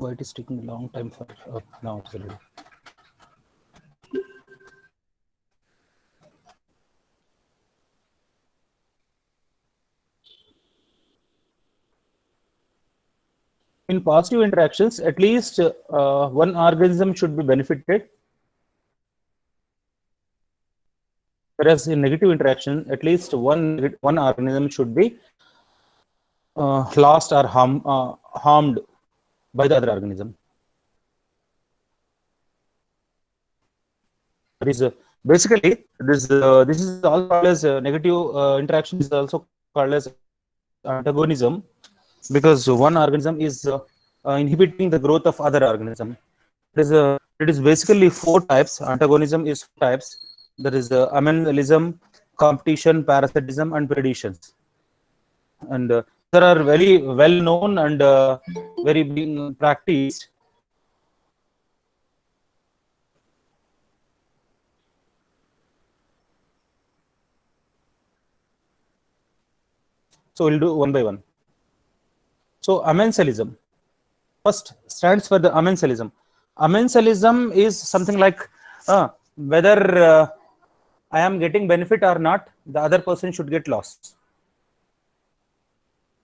Why it is taking a long time for now it's ready. In positive interactions, at least one organism should be benefited, whereas in negative interaction, at least one organism should be lost or harmed by the other organism. That is basically this is also called as negative interaction is also called as antagonism, because one organism is inhibiting the growth of other organism. It is basically four types. Antagonism is four types. There is amenalism, competition, parasitism, and predations. And there are very well known and very being practiced. So we'll do one by one. So amensalism first stands for the amensalism. Amensalism is something like whether I am getting benefit or not, the other person should get loss.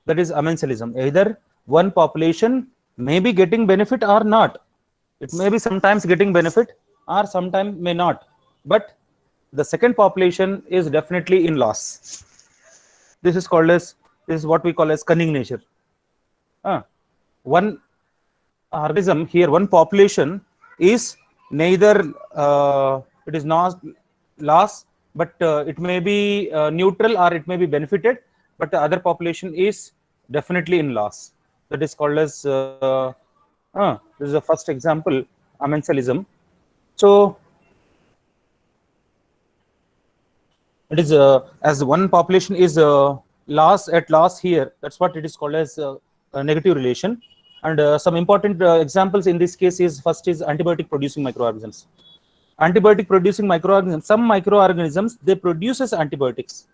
That is amensalism. Either one population may be getting benefit or not. It may be sometimes getting benefit or sometimes may not. But the second population is definitely in loss. This is called as, this is what we call as cunning nature. One organism here, one population is neither it is not loss, but it may be neutral or it may be benefited, but the other population is definitely in loss. That is called as this is the first example, amensalism. So it is as one population is loss at loss here, that's what it is called as a negative relation. And some important examples in this case is, first is antibiotic producing microorganisms. Antibiotic producing microorganisms, some microorganisms, they produce as antibiotics.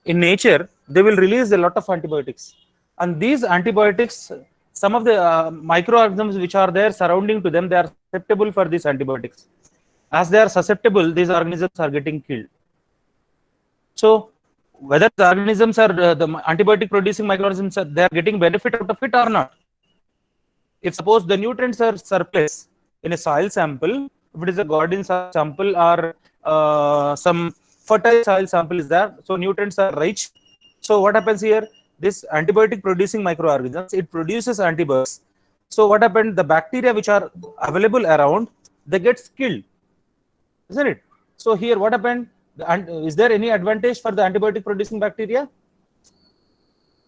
In nature, they will release a lot of antibiotics. And these antibiotics, some of the microorganisms which are there surrounding to them, they are susceptible for these antibiotics. As they are susceptible, these organisms are getting killed. So whether the organisms are the antibiotic producing microorganisms, they are getting benefit out of it or not. If suppose the nutrients are surplus in a soil sample, if it is a garden sample or some fertile soil sample is there, so nutrients are rich. So what happens here? This antibiotic producing microorganisms, it produces antibiotics. So what happened? The bacteria which are available around, they get killed, isn't it? So here what happened? Is there any advantage for the antibiotic producing bacteria?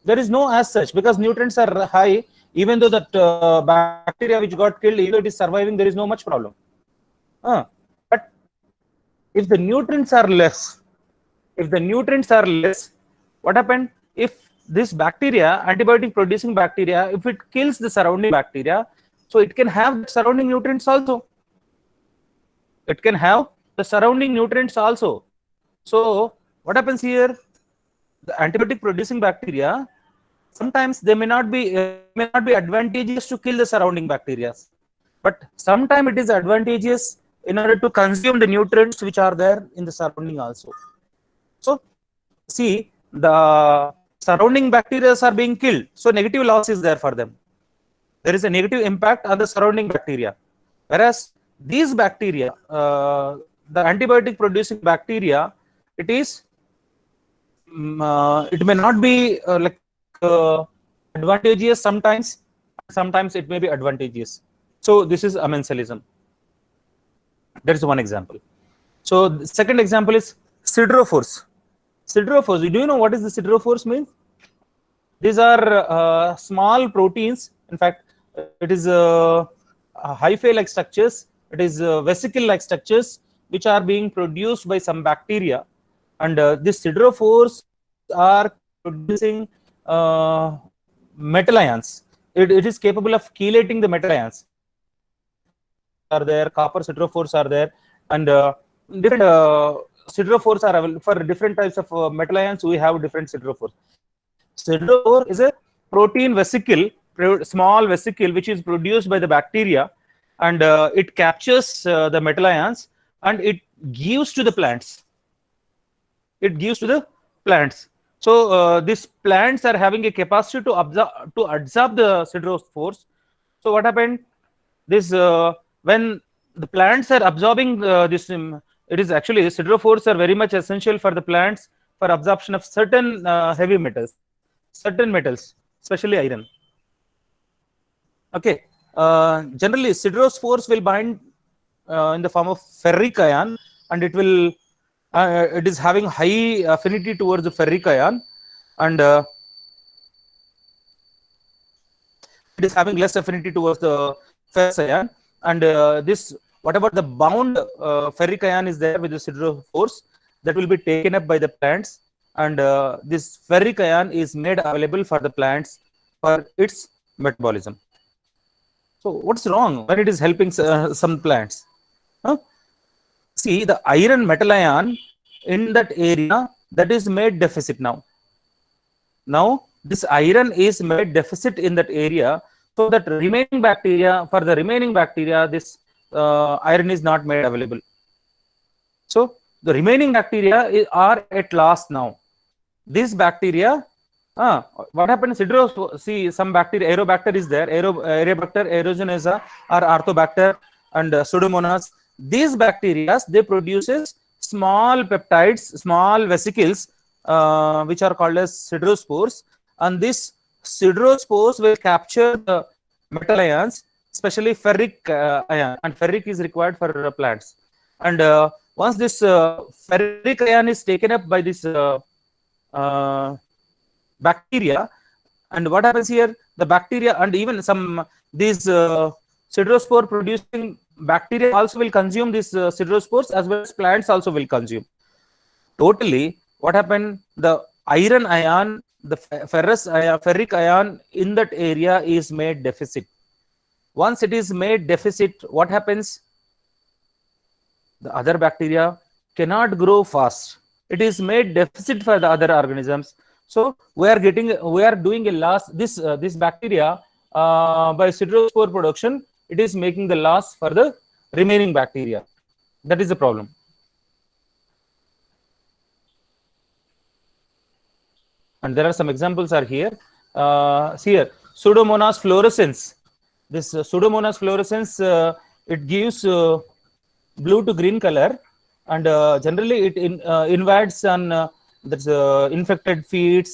There is no as such, because nutrients are high. Even though that bacteria which got killed, even though it is surviving, there is no much problem. But if the nutrients are less, what happened? If this bacteria, antibiotic producing bacteria, if it kills the surrounding bacteria, so it can have surrounding nutrients also. It can have the surrounding nutrients also. So what happens here? The antibiotic producing bacteria, sometimes they may not be advantageous to kill the surrounding bacteria, but sometimes it is advantageous in order to consume the nutrients which are there in the surrounding also. So see, the surrounding bacteria are being killed, so negative loss is there for them. There is a negative impact on the surrounding bacteria, whereas these bacteria, the antibiotic producing bacteria, it is it may not be advantageous sometimes it may be advantageous. So this is amensalism. That is one example. So the second example is siderophores. Siderophores, do you know what is the siderophores means? These are small proteins. In fact, it is hyphae like structures, it is vesicle like structures which are being produced by some bacteria, and these siderophores are producing metal ions. It is capable of chelating the metal ions. Are there copper siderophores are there, and different siderophores are available for different types of metal ions. We have different siderophores. Siderophore is a protein vesicle small vesicle which is produced by the bacteria, and it captures the metal ions and it gives to the plants. It gives to the plants. So these plants are having a capacity to absorb the siderophores. So what happened? This when the plants are absorbing this, it is actually siderophores are very much essential for the plants for absorption of certain heavy metals, certain metals, especially iron. Okay. Generally, siderophores will bind in the form of ferric ion, and it is having high affinity towards the ferric ion, and it is having less affinity towards the ferrous ion. And this, whatever the bound ferric ion is there with the siderophores, that will be taken up by the plants, and this ferric ion is made available for the plants for its metabolism. So what's wrong when it is helping some plants? Huh? See, the iron metal ion in that area, that is made deficit now. Now this iron is made deficit in that area, so that remaining bacteria, for the remaining bacteria, this iron is not made available. So the remaining bacteria are at last now. This bacteria, what happens? See, some bacteria, Aerobacter is there, Aerobacter, aeruginosa, or Arthobacter, and Pseudomonas. These bacteria, they produces small peptides, small vesicles, which are called as siderospores, and this siderospores will capture the metal ions, especially ferric ion, and ferric is required for plants. And once this ferric ion is taken up by this bacteria, and what happens here, the bacteria and even some these siderospore producing bacteria also will consume these siderospores, as well as plants also will consume. Totally, what happened, the iron ion, the ferrous ion, ferric ion in that area is made deficit. Once it is made deficit, what happens? The other bacteria cannot grow fast. It is made deficit for the other organisms. So we are doing a loss. This bacteria by siderospore production, it is making the loss for the remaining bacteria. That is the problem. And there are some examples are here. See here, Pseudomonas fluorescens. This Pseudomonas fluorescens, it gives blue to green color, and generally it invades on that's infected feet,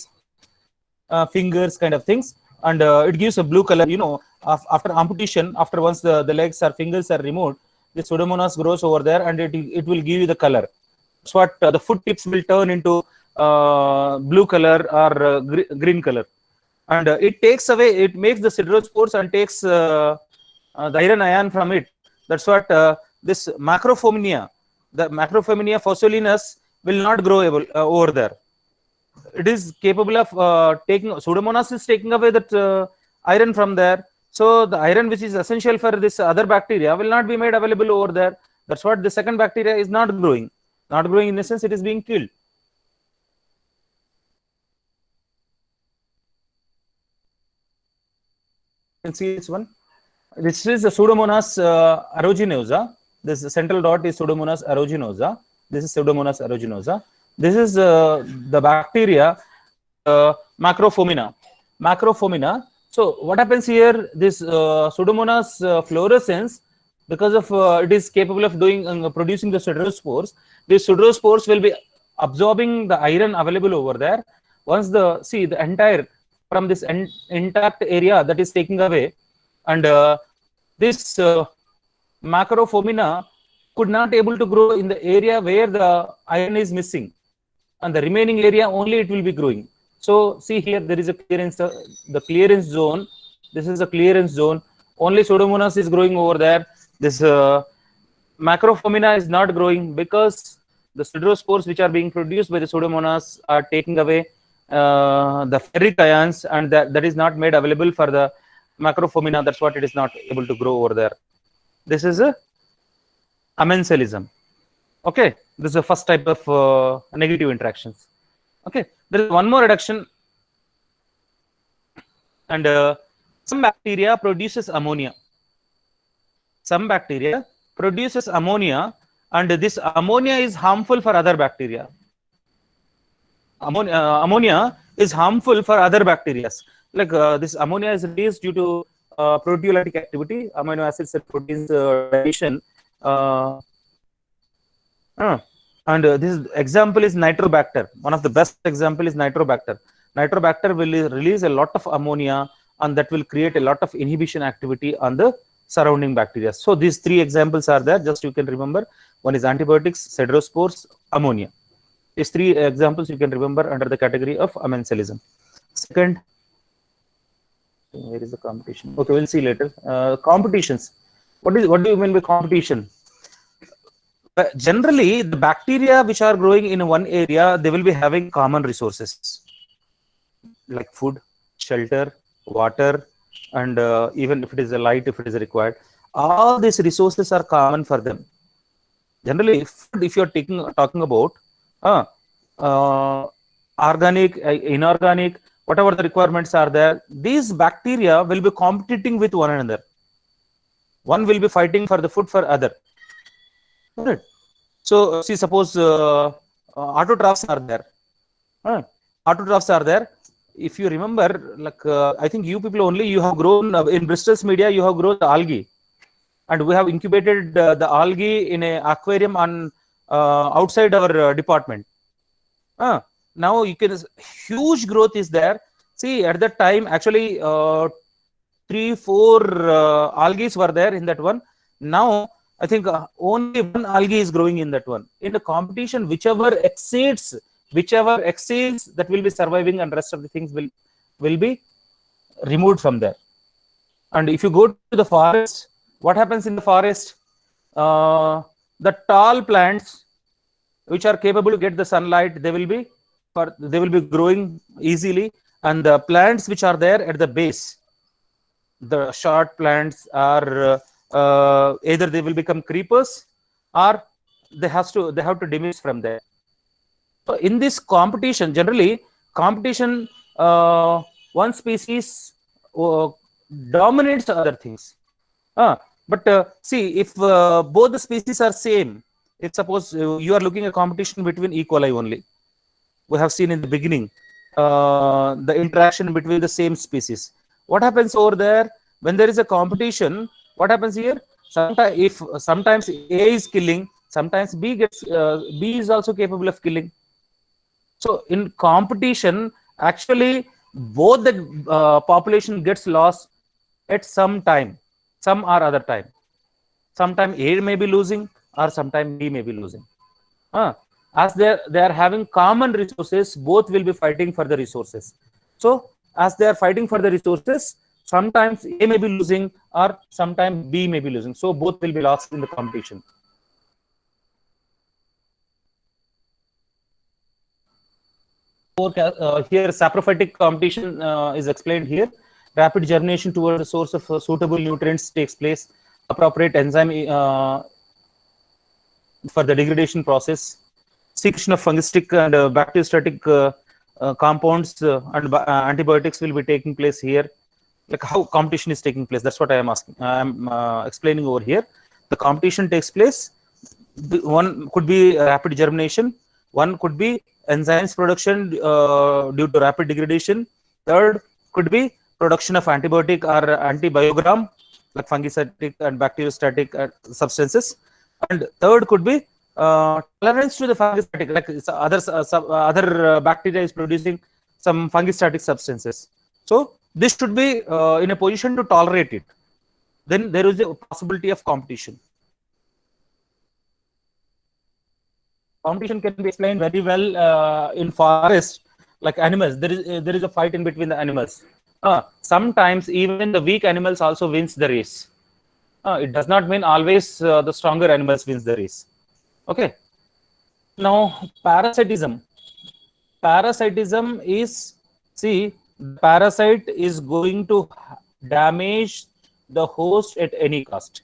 fingers, kind of things, and it gives a blue color. You know, after amputation, after once the legs or fingers are removed, the Pseudomonas grows over there, and it will give you the color. That's what the foot tips will turn into blue color or green color, and it takes away, it makes the siderospores and takes the iron ion from it. That's what this Macrophomina, the Macrophomina fossilinus will not grow over there. It is capable of taking, Pseudomonas is taking away that iron from there. So the iron which is essential for this other bacteria will not be made available over there. That's what the second bacteria is not growing. Not growing in the sense it is being killed. You can see this one. This is the Pseudomonas aeruginosa. This central dot is Pseudomonas aeruginosa. This is Pseudomonas aeruginosa. This is the bacteria Macrophomina. Macrophomina. So what happens here? This Pseudomonas fluorescens, because of it is capable of doing producing the siderospores. These siderospores will be absorbing the iron available over there. Once the entire from this intact area that is taking away, and this Macrophomina could not able to grow in the area where the iron is missing, and the remaining area only it will be growing. So see here, there is a clearance, the clearance zone. This is a clearance zone. Only Pseudomonas is growing over there. This Macrophomina is not growing because the siderospores which are being produced by the Pseudomonas are taking away the ferric ions, and that is not made available for the Macrophomina. That's what it is not able to grow over there. This is a amencelism. Okay, this is the first type of negative interactions. Okay, there is one more reduction, and Some bacteria produces ammonia. Some bacteria produces ammonia, and this ammonia is harmful for other bacteria. Ammonia is harmful for other bacteria. Like this ammonia is released due to proteolytic activity, amino acids and proteins digestion. And this example is Nitrobacter. One of the best example is Nitrobacter. Nitrobacter will release a lot of ammonia, and that will create a lot of inhibition activity on the surrounding bacteria. So these three examples are there. Just you can remember. One is antibiotics, siderospores, ammonia. These three examples you can remember under the category of amensalism. Second, where is the competition? Okay, we'll see later. Competitions. What do you mean by competition? Generally, the bacteria which are growing in one area, they will be having common resources like food, shelter, water, and even if it is a light, if it is required, all these resources are common for them. Generally, if you are talking about organic, inorganic, whatever the requirements are there, these bacteria will be competing with one another. One will be fighting for the food for other. Right. So see, suppose autotrophs are there. Autotrophs are there. If you remember, like I think you people only, you have grown in Bristol's media, you have grown the algae, and we have incubated the algae in an aquarium on outside our department. Now you can, huge growth is there. See, at that time, actually 3-4 algae were there in that one. Now I think only one algae is growing in that one. In the competition, whichever exceeds, that will be surviving, and rest of the things will be removed from there. And if you go to the forest, what happens in the forest? The tall plants which are capable to get the sunlight, they will be growing easily, and the plants which are there at the base, the short plants are either they will become creepers, or they have to diminish from there. So in this competition, generally competition, one species dominates other things. But see, if both the species are same, if suppose you are looking at competition between E. coli only, we have seen in the beginning the interaction between the same species. What happens over there when there is a competition? What happens here? Sometimes A is killing, sometimes B is also capable of killing. So in competition, actually both the population gets lost at some time, some or other time. Sometime A may be losing, or sometime B may be losing. As they are having common resources, both will be fighting for the resources. So as they are fighting for the resources, sometimes A may be losing, or sometimes B may be losing. So both will be lost in the competition. Here, saprophytic competition is explained here. Rapid germination towards the source of suitable nutrients takes place. Appropriate enzyme for the degradation process. Secretion of fungistic and bacteriostatic compounds and antibiotics will be taking place here. Like how competition is taking place, that's what I am asking. I am explaining over here. The competition takes place. One could be rapid germination. One could be enzymes production due to rapid degradation. Third could be production of antibiotic or antibiogram, like fungistatic and bacteriostatic substances. And third could be tolerance to the fungistatic, like other bacteria is producing some fungistatic substances. So this should be in a position to tolerate it. Then there is a possibility of competition. Competition can be explained very well in forest, like animals. There is a fight in between the animals. Sometimes even the weak animals also wins the race. It does not mean always the stronger animals wins the race. Okay. Now parasitism. Parasitism is, see, parasite is going to damage the host at any cost.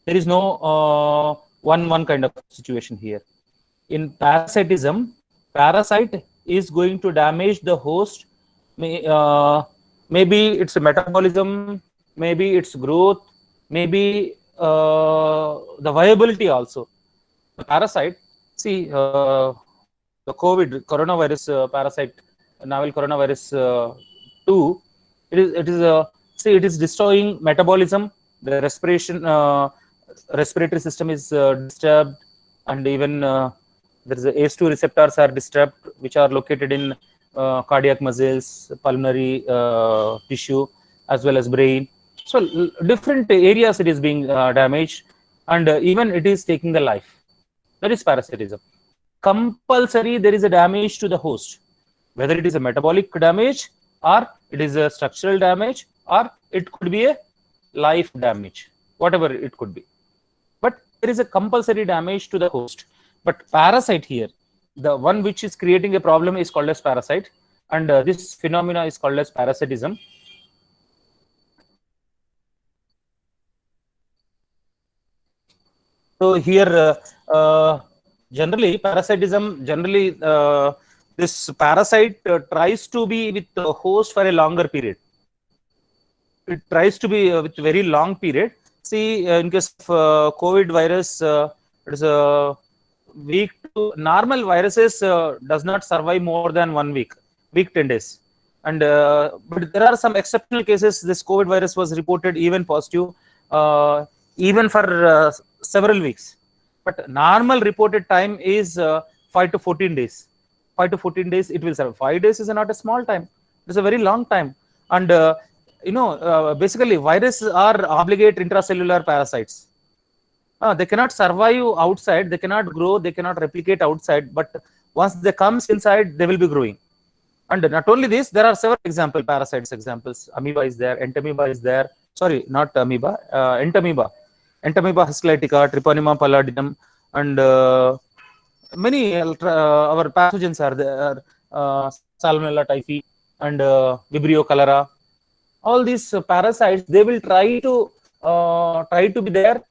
There is no one kind of situation here. In parasitism, parasite is going to damage the host maybe it's metabolism, maybe it's growth, maybe the viability also. The parasite, see, the COVID coronavirus parasite, novel coronavirus 2, it is destroying metabolism, the respiratory system is disturbed, and even there is a ACE2 receptors are disturbed, which are located in cardiac muscles, pulmonary tissue, as well as brain. So different areas it is being damaged, and even it is taking the life. That is parasitism. Compulsory, there is a damage to the host, whether it is a metabolic damage, or it is a structural damage, or it could be a life damage, whatever it could be. But there is a compulsory damage to the host. But parasite here, the one which is creating a problem is called as parasite, and this phenomena is called as parasitism. So here, generally, parasitism, generally, this parasite tries to be with the host for a longer period. It tries to be with very long period. See, in case of COVID virus, it is a week to normal viruses does not survive more than 1 week, 10 days. And but there are some exceptional cases. This COVID virus was reported even positive, even for several weeks. But normal reported time is 5 to 14 days. 5 to 14 days it will survive. 5 days is not a small time. It's a very long time. And basically viruses are obligate intracellular parasites. They cannot survive outside, they cannot grow, they cannot replicate outside, but once they comes inside, they will be growing. And not only this, there are several parasites examples. Amoeba is there, entamoeba is there. Sorry, not amoeba, entamoeba. Entamoeba histolytica, Treponema pallidinum, and many our pathogens are there. Salmonella typhi and Vibrio cholera. All these parasites, they will try to be there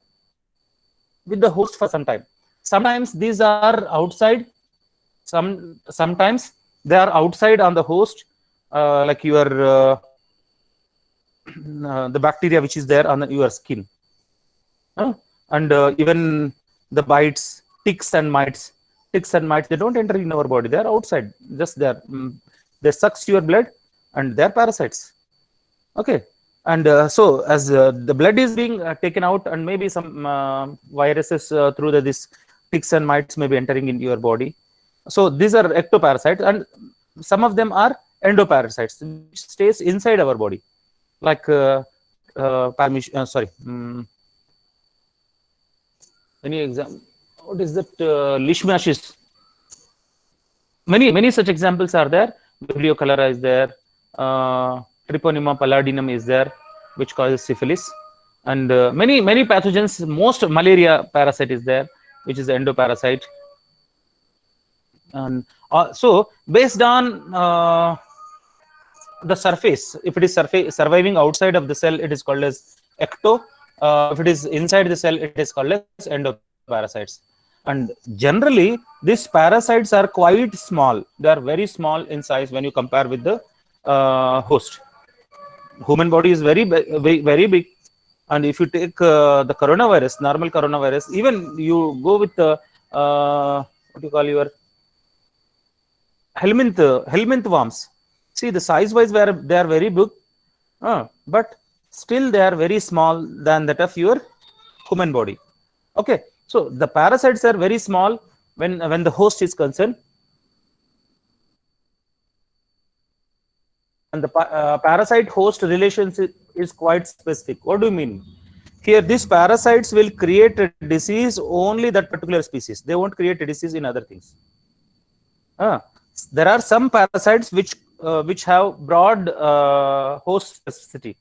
with the host for some time. Sometimes these are outside. Sometimes they are outside on the host, like your the bacteria which is there on your skin, and even the bites, ticks and mites. Ticks and mites, they don't enter in our body. They are outside, just there. They sucks your blood, and they are parasites. Okay. And so as the blood is being taken out, and maybe some viruses through this ticks and mites may be entering into your body. So these are ectoparasites, and some of them are endoparasites, which stays inside our body, like any example? What is that? Leishmaniasis. Many such examples are there. Vibrio cholera is there. Treponema pallidinum is there, which causes syphilis, and many pathogens. Most malaria parasite is there, which is endoparasite. And so based on the surface, if it is surviving outside of the cell, it is called as ecto. If it is inside the cell, it is called as endoparasites. And generally, these parasites are quite small. They are very small in size when you compare with the host. Human body is very big, and if you take the coronavirus, normal coronavirus, even you go with the what you call your helminth worms. See, the size wise they are very big, but still they are very small than that of your human body. Okay, so the parasites are very small when the host is concerned. And the parasite host relationship is quite specific. What do you mean? Here, these parasites will create a disease only that particular species. They won't create a disease in other things. There are some parasites which have broad host specificity.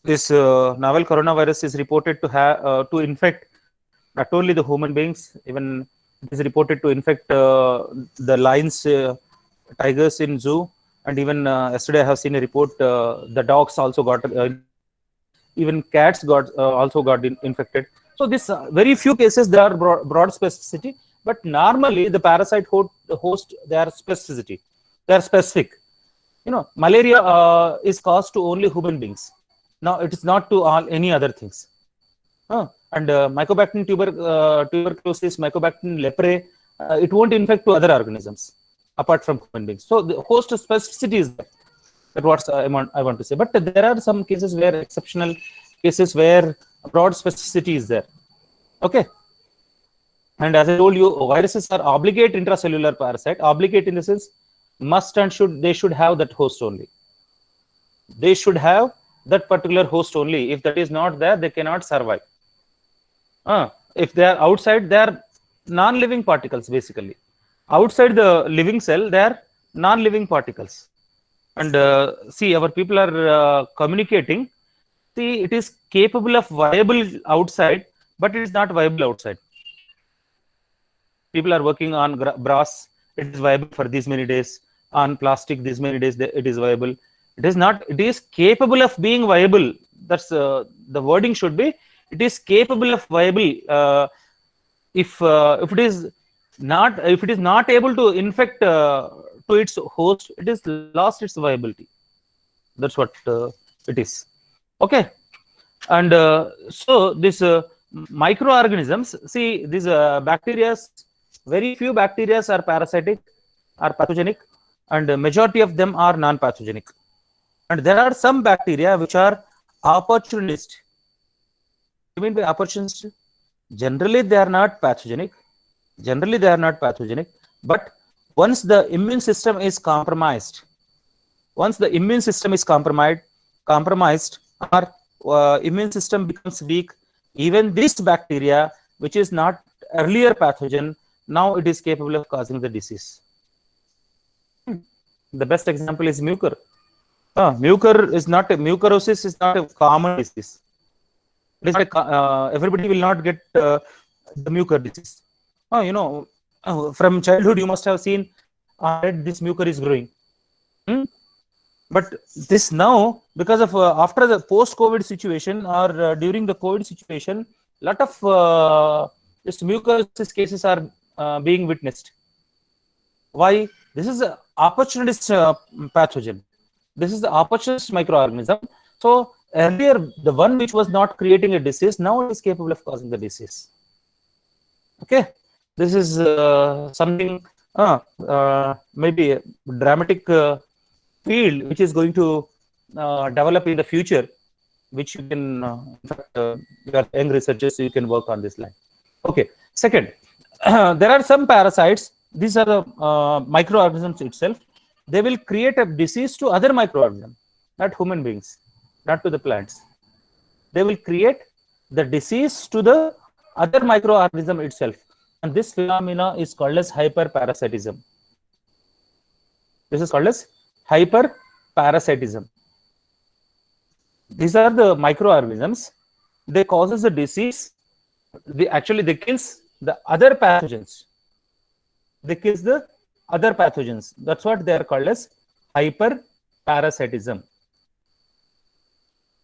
This novel coronavirus is reported to have to infect not only the human beings, even it is reported to infect the lions, tigers in zoo, and even yesterday I have seen a report the dogs also got even cats also got infected. So this very few cases they are broad specificity, but normally the parasite host, they are specific. Malaria is caused to only human beings. Now it is not to all any other things. And Mycobacterium tuberculosis, Mycobacterium leprae, it won't infect to other organisms apart from human beings. So the host specificity is there. That's what I want to say. But there are some cases where exceptional cases where broad specificity is there. Okay. And as I told you, viruses are obligate intracellular parasite. Obligate in the sense must and should have that host only. They should have that particular host only. If that is not there, they cannot survive. If they are outside, they are non-living particles basically. Outside the living cell, they are non-living particles. And see, our people are communicating. See, it is capable of viable outside, but it is not viable outside. People are working on brass, it is viable for these many days. On plastic, these many days, it is viable. It is not, it is capable of being viable. That's the wording should be, it is capable of viable. If it is not able to infect to its host, it is lost its viability. That's what it is. Okay. And so this microorganisms, see, these bacteria, very few bacteria are parasitic, are pathogenic, and the majority of them are non-pathogenic. And there are some bacteria which are opportunist. You mean by opportunist? Generally, they are not pathogenic. Generally, they are not pathogenic. But once the immune system is compromised, or immune system becomes weak, even this bacteria, which is not earlier pathogen, now it is capable of causing the disease. The best example is mucor. Mucorosis is not a common disease. It is not everybody will not get the mucor disease. From childhood you must have seen this mucor is growing. But this now, because of after the post-COVID situation or during the COVID situation, lot of this mucorosis cases are being witnessed. Why? This is an opportunist pathogen. This is the opportunist microorganism. So earlier, the one which was not creating a disease, now it is capable of causing the disease. Okay, this is something maybe a dramatic field which is going to develop in the future, which you can, in fact, you are young researchers, so you can work on this line. Okay. Second, there are some parasites. These are the microorganisms itself. They will create a disease to other microorganisms, not human beings, not to the plants. They will create the disease to the other microorganism itself. And this phenomena is called as hyperparasitism. This is called as hyperparasitism. These are the microorganisms. They causes the disease. They kills the other pathogens. They kills the other pathogens. That's what they are called as hyperparasitism.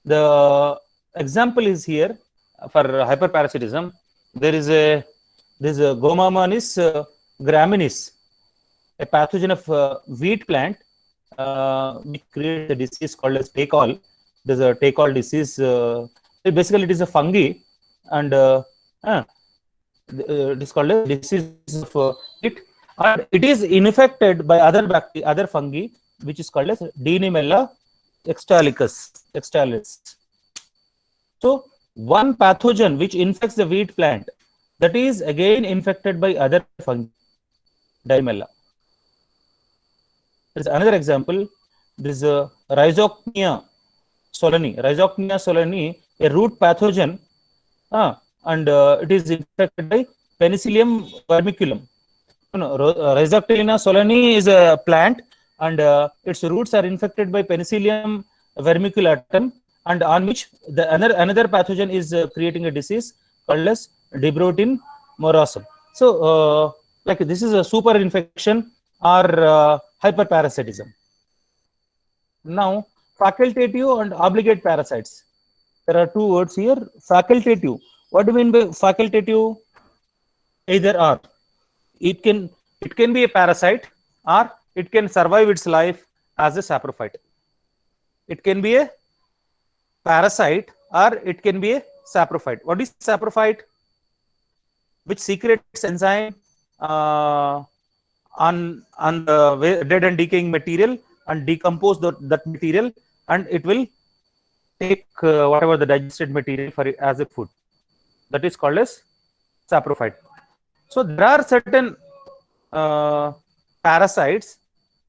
The example is here for hyperparasitism. There is a Gomamonas graminis, a pathogen of wheat plant, which creates a disease called as take-all. There's a take-all disease. Basically, it is a fungi, and it is called a disease of it. And it is infected by other fungi, which is called as Deinimella extalis. So one pathogen which infects the wheat plant, that is again infected by other fungi, Deinimella. There is another example. This is Rhizoctonia solani. Rhizoctonia solani, a root pathogen, and it is infected by Penicillium vermiculum. Rhizoctonia solani is a plant, and its roots are infected by Penicillium vermiculatum, and on which another pathogen is creating a disease called as Debrotin morosum. So, like this is a super infection or hyperparasitism. Now, facultative and obligate parasites. There are two words here. Facultative. What do you mean by facultative? Either or. It can be a parasite, or it can survive its life as a saprophyte. It can be a parasite or it can be a saprophyte. What is saprophyte? Which secretes enzyme on the dead and decaying material and decompose that material, and it will take whatever the digested material for it as a food. That is called as saprophyte. So there are certain parasites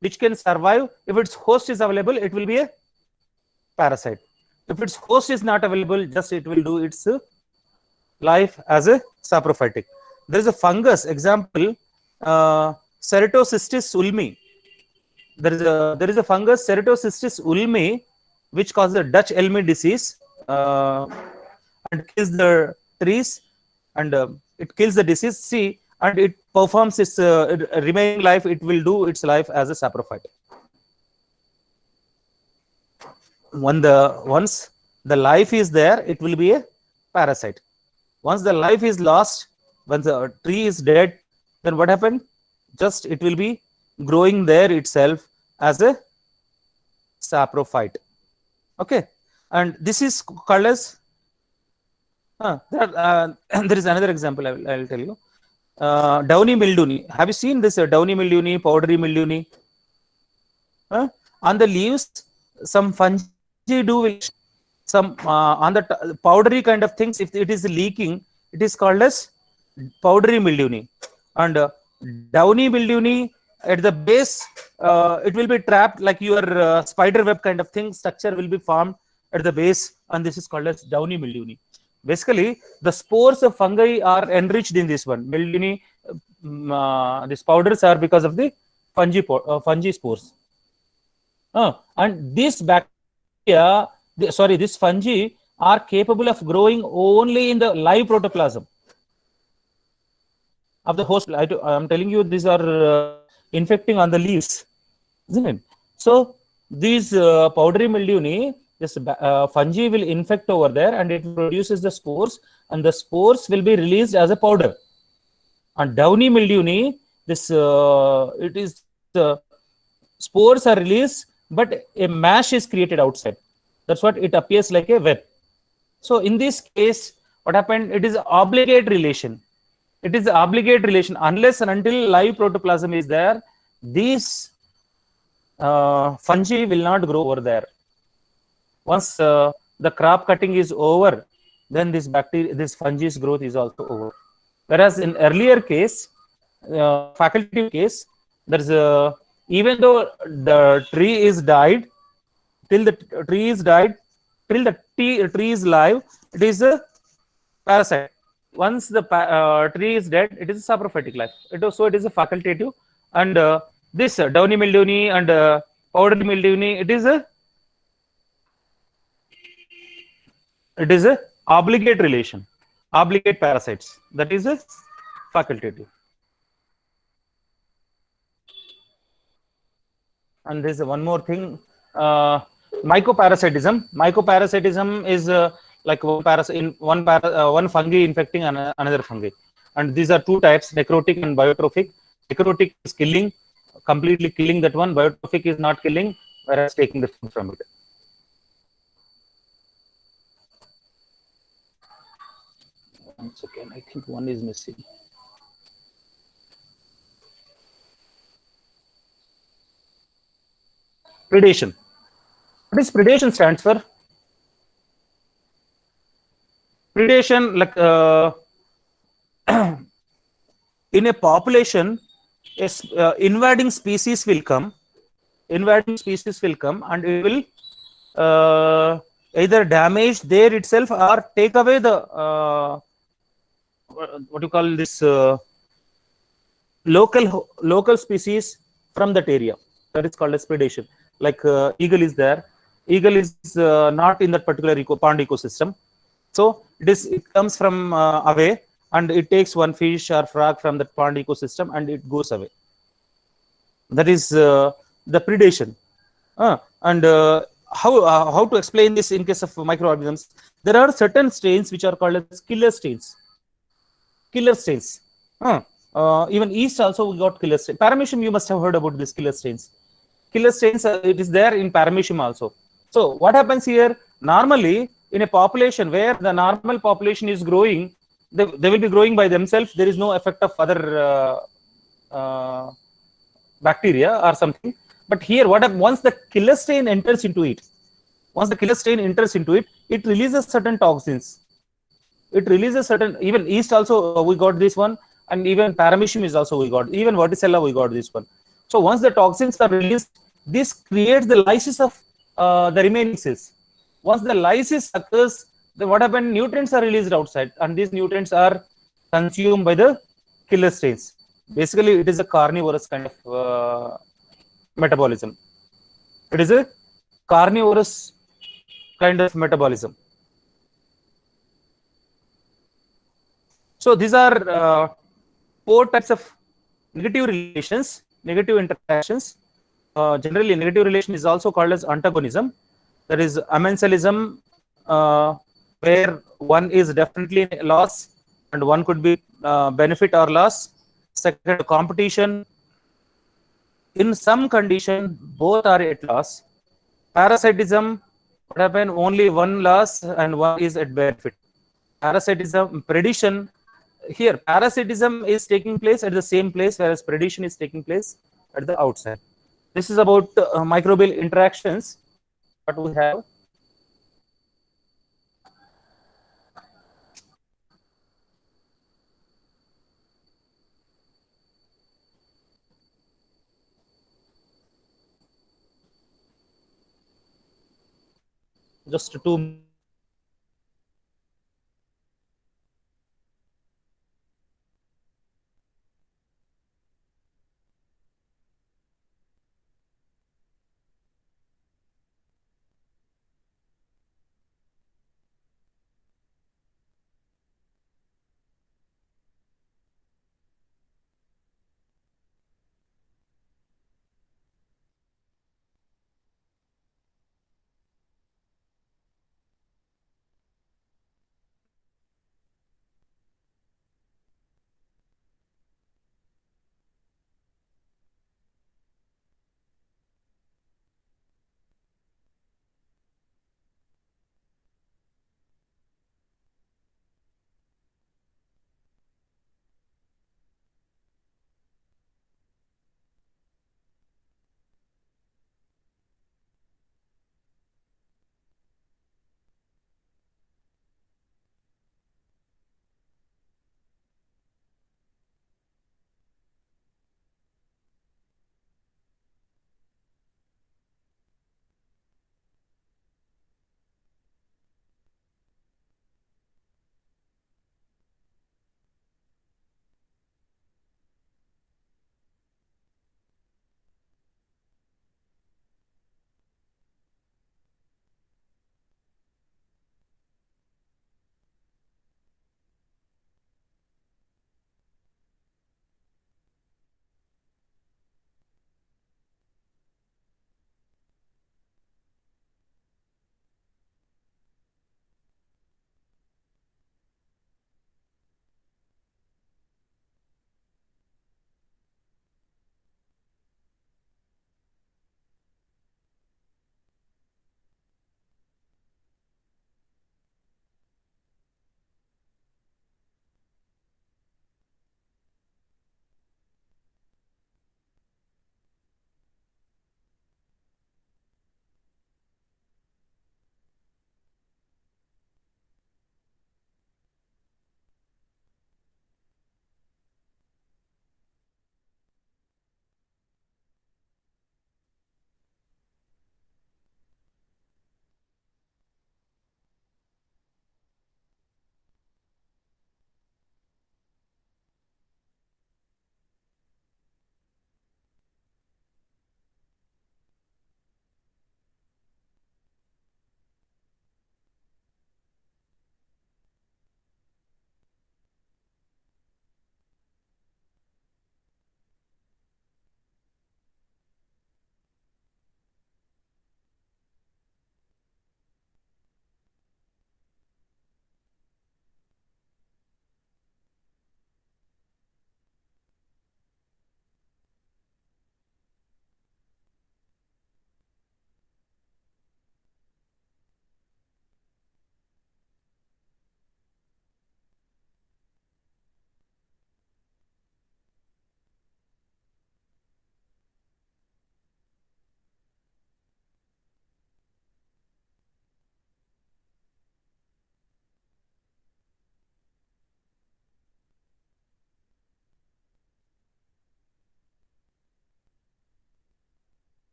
which can survive. If its host is available, it will be a parasite. If its host is not available, just it will do its life as a saprophytic. There is a fungus example, Ceratocystis ulmi. There is a fungus, Ceratocystis ulmi, which causes the Dutch elm disease and kills the trees, and it kills the disease. See, and it performs its remaining life. It will do its life as a saprophyte. Once the life is there, it will be a parasite. Once the life is lost, when the tree is dead, then what happened? Just it will be growing there itself as a saprophyte. Okay, and this is called as there is another example I will tell you. Downy mildew. Have you seen this downy mildew, powdery mildew? On the leaves, some fungi do some on the powdery kind of things. If it is leaking, it is called as powdery mildew. And downy mildew, at the base, it will be trapped like your spider web kind of thing. Structure will be formed at the base, and this is called as downy mildew. Basically, the spores of fungi are enriched in this one. Mildew, these powders are because of the fungi spores. And this bacteria, these fungi are capable of growing only in the live protoplasm of the host. I am telling you, these are infecting on the leaves, isn't it? So these powdery mildew, this fungi will infect over there, and it produces the spores, and the spores will be released as a powder. And downy mildew, this spores are released, but a mash is created outside. That's what it appears like a web. So in this case, what happened? It is obligate relation. It is obligate relation. Unless and until live protoplasm is there, these fungi will not grow over there. Once the crop cutting is over, then this fungi's growth is also over. Whereas in earlier case, facultative case, there's even though the tree is died, till the tree is live, it is a parasite. Once the tree is dead, it is a saprophytic life. So it is a facultative. And this downy mildew and powdery mildew, it is a obligate relation, obligate parasites. That is a facultative. And there's one more thing, mycoparasitism. Mycoparasitism is like one fungi infecting another fungi. And these are two types, necrotic and biotrophic. Necrotic is killing, completely killing that one. Biotrophic is not killing, whereas taking the food from it. One second, I think one is missing. Predation. What is predation stands for? Predation, like in a population, invading species will come. Invading species will come, and it will either damage there itself or take away the what you call this local species from that area. That is called as predation. Like eagle is there. Eagle is not in that particular pond ecosystem. So it comes from away, and it takes one fish or frog from that pond ecosystem, and it goes away. That is the predation. And how to explain this in case of microorganisms? There are certain strains which are called as killer strains. Killer strains. Even yeast also we got killer strains. Paramecium, you must have heard about this killer strains. killer stains, it is there in paramecium also. So what happens here? Normally, in a population where the normal population is growing, they will be growing by themselves. There is no effect of other bacteria or something. But here, once the killer stain enters into it, it releases certain toxins. It releases certain, even yeast also we got this one, and even paramecium is also we got, even verticella we got this one. So once the toxins are released, this creates the lysis of the remaining cells. Once the lysis occurs, then what happens? Nutrients are released outside, and these nutrients are consumed by the killer stains. Basically, it is a carnivorous kind of metabolism. It is a carnivorous kind of metabolism. So these are four types of negative relations, negative interactions. Generally, negative relation is also called as antagonism. There is amensalism, where one is definitely loss and one could be benefit or loss. Second, competition. In some condition, both are at loss. Parasitism, what happen? Only one loss and one is at benefit. Parasitism, predation. Here, parasitism is taking place at the same place, whereas predation is taking place at the outside. This is about microbial interactions. What we have. Just two.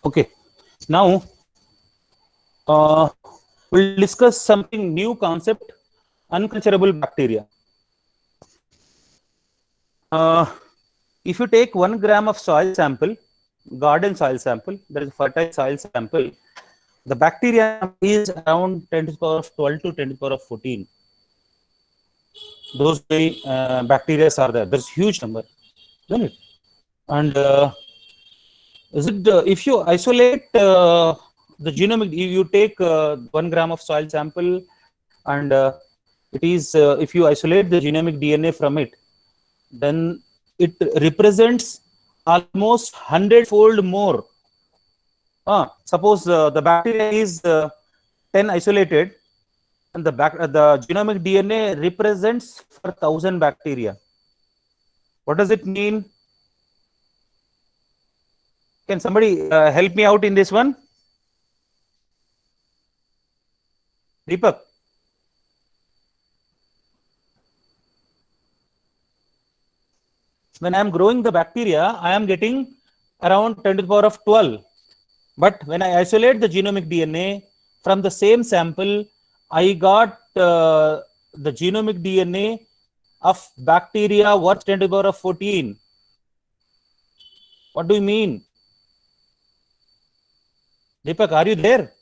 Okay, now we'll discuss something new concept, unculturable bacteria. If you take 1 gram of soil sample, garden soil sample, that is fertile soil sample, the bacteria is around 10 to the power of 12 to 10 to the power of 14. Those many bacteria are there. There's huge number, isn't it? And is it if you isolate the genomic, you take 1 gram of soil sample, and it is if you isolate the genomic DNA from it, then it represents almost 100-fold more. Suppose the bacteria is 10 isolated, and the genomic DNA represents for 1,000 bacteria. What does it mean? Can somebody help me out in this one? Deepak. When I am growing the bacteria, I am getting around 10 to the power of 12. But when I isolate the genomic DNA from the same sample, I got the genomic DNA of bacteria worth 10 to the power of 14. What do you mean? Deepak, are you there?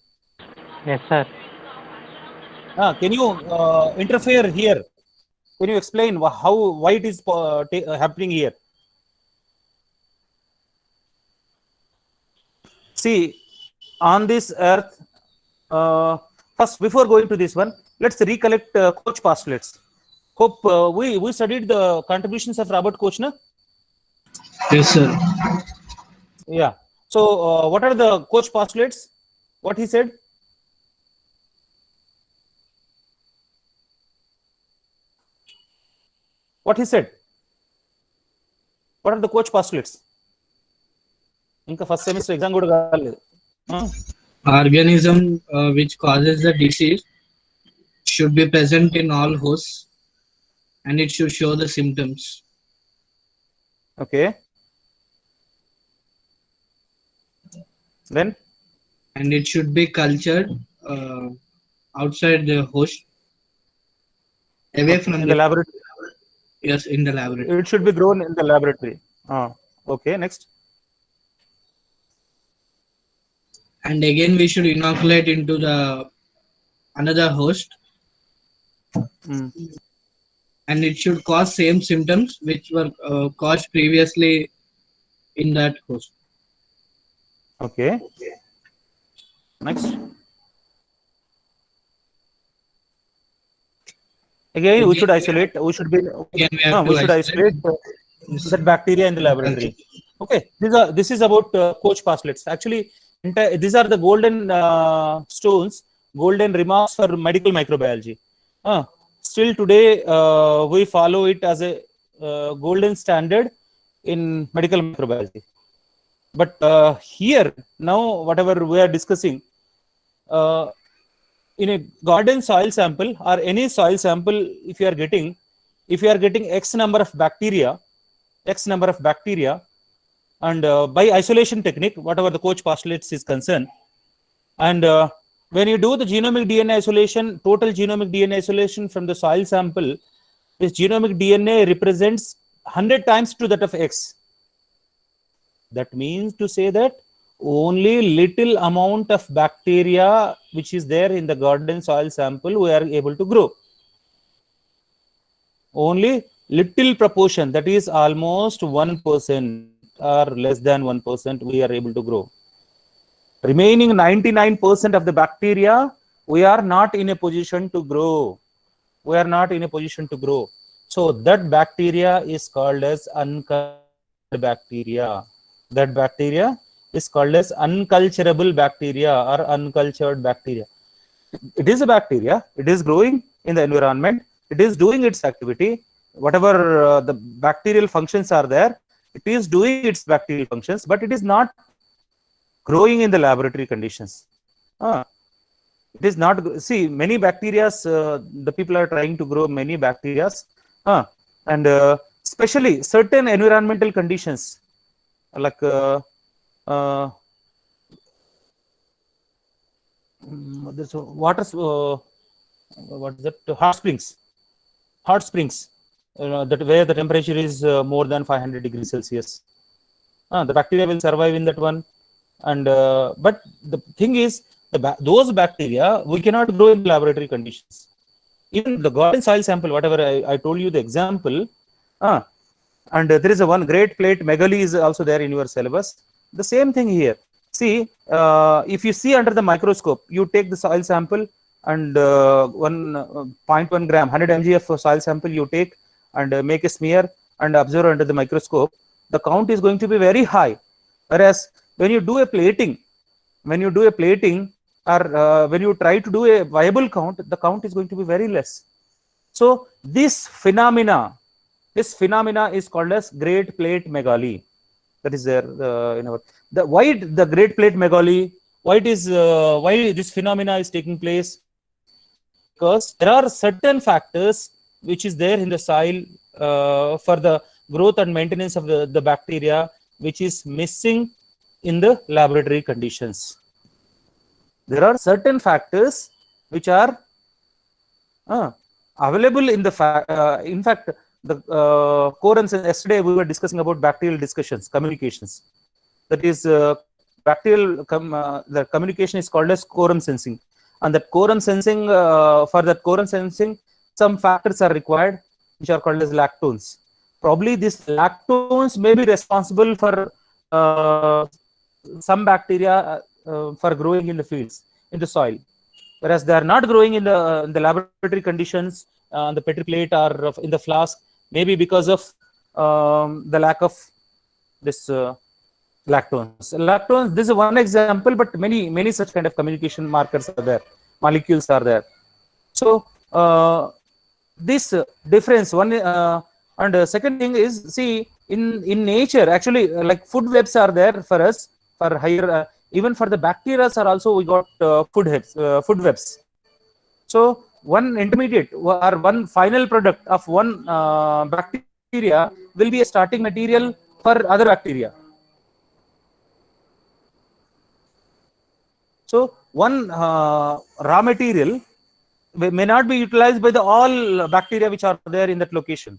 Yes, sir. Can you interfere here? Can you explain why it is happening here? See, on this earth, first, before going to this one, let's recollect Koch postulates. Hope we studied the contributions of Robert Koch, na? Yes, sir. Yeah. So, what are the Koch postulates? What he said? What he said? What are the Koch postulates? Inka first semester exam kuda kaaledu. Organism which causes the disease should be present in all hosts, and it should show the symptoms. Okay. Then? And it should be cultured outside the host, away from in the laboratory. Yes, in the laboratory. It should be grown in the laboratory. Okay, next. And again, we should inoculate into the another host, and it should cause same symptoms which were caused previously in that host. Okay. Next. Again, we should isolate. We should be. We should isolate that bacteria in the laboratory. Okay. This is about Koch postulates. Actually, these are the golden stones, golden remarks for medical microbiology. Still today, we follow it as a golden standard in medical microbiology. But here now, whatever we are discussing, in a garden soil sample or any soil sample, if you are getting X number of bacteria, and by isolation technique, whatever the Koch postulates is concerned, and when you do the genomic DNA isolation, total genomic DNA isolation from the soil sample, this genomic DNA represents 100 times to that of X. That means to say that only little amount of bacteria which is there in the garden soil sample we are able to grow. Only little proportion, that is almost 1% or less than 1% we are able to grow. Remaining 99% of the bacteria we are not in a position to grow. So that bacteria is called as uncultured bacteria. That bacteria is called as unculturable bacteria or uncultured bacteria. It is a bacteria. It is growing in the environment. It is doing its activity. Whatever the bacterial functions are there, it is doing its bacterial functions, but it is not growing in the laboratory conditions. It is not. See, many bacteria, the people are trying to grow many bacteria, and especially certain environmental conditions, like This water, what is that? Hot springs. Hot springs, that where the temperature is more than 500 degrees Celsius. The bacteria will survive in that one. And but the thing is, those bacteria we cannot grow in laboratory conditions. Even the garden soil sample, whatever I told you the example, and there is a one great plate megali is also there in your syllabus. The same thing here. See, if you see under the microscope, you take the soil sample and 1.1 gram, 100 mg of soil sample you take and make a smear and observe under the microscope. The count is going to be very high. Whereas when you do a plating, or when you try to do a viable count, the count is going to be very less. So this phenomena is called as great plate megali. That is there in our the great plate megali. Why this phenomena is taking place? Because there are certain factors which is there in the soil for the growth and maintenance of the bacteria, which is missing in the laboratory conditions. There are certain factors which are available in the in fact, the core and yesterday we were discussing about bacterial communications. That is the communication is called as quorum sensing, and that quorum sensing for that quorum sensing some factors are required which are called as lactones. Probably these lactones may be responsible for some bacteria for growing in the fields, in the soil, whereas they are not growing in the laboratory conditions, the petri plate or in the flask, maybe because of the lack of this lactones. This is one example, but many such kind of communication markers are there, molecules are there. So this difference one and second thing is, see, in nature actually, like food webs are there for us for higher even for the bacteria are also we got food webs. So one intermediate or one final product of one bacteria will be a starting material for other bacteria. So one raw material may not be utilized by the all bacteria which are there in that location.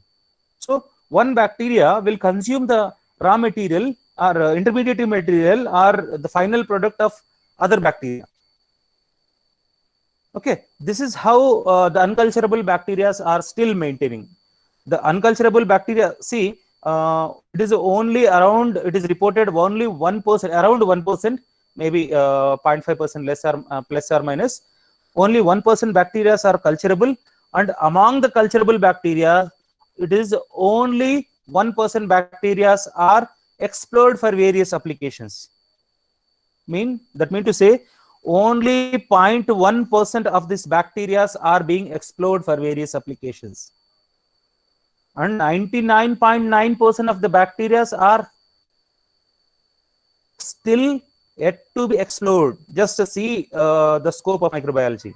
So one bacteria will consume the raw material or intermediate material or the final product of other bacteria. Okay, this is how the unculturable bacteria are still maintaining. The unculturable bacteria, see, it is only around, it is reported only 1%, around 1%, maybe 0.5% less or plus or minus. Only 1% bacteria are culturable, and among the culturable bacteria, it is only 1% bacteria are explored for various applications. That mean to say only 0.1% of these bacteria are being explored for various applications, and 99.9% of the bacteria are still yet to be explored. Just to see the scope of microbiology.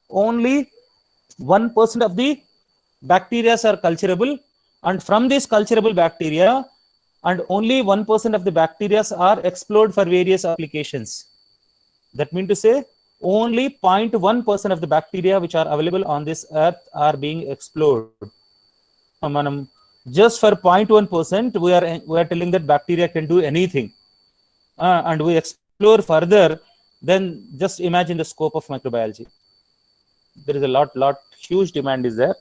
Only 1% of the bacteria are culturable, and from this culturable bacteria, and only 1% of the bacteria are explored for various applications. That means to say only 0.1% of the bacteria which are available on this earth are being explored. Just for 0.1%, we are telling that bacteria can do anything, and we explore further. Then just imagine the scope of microbiology. There is a lot huge demand is there.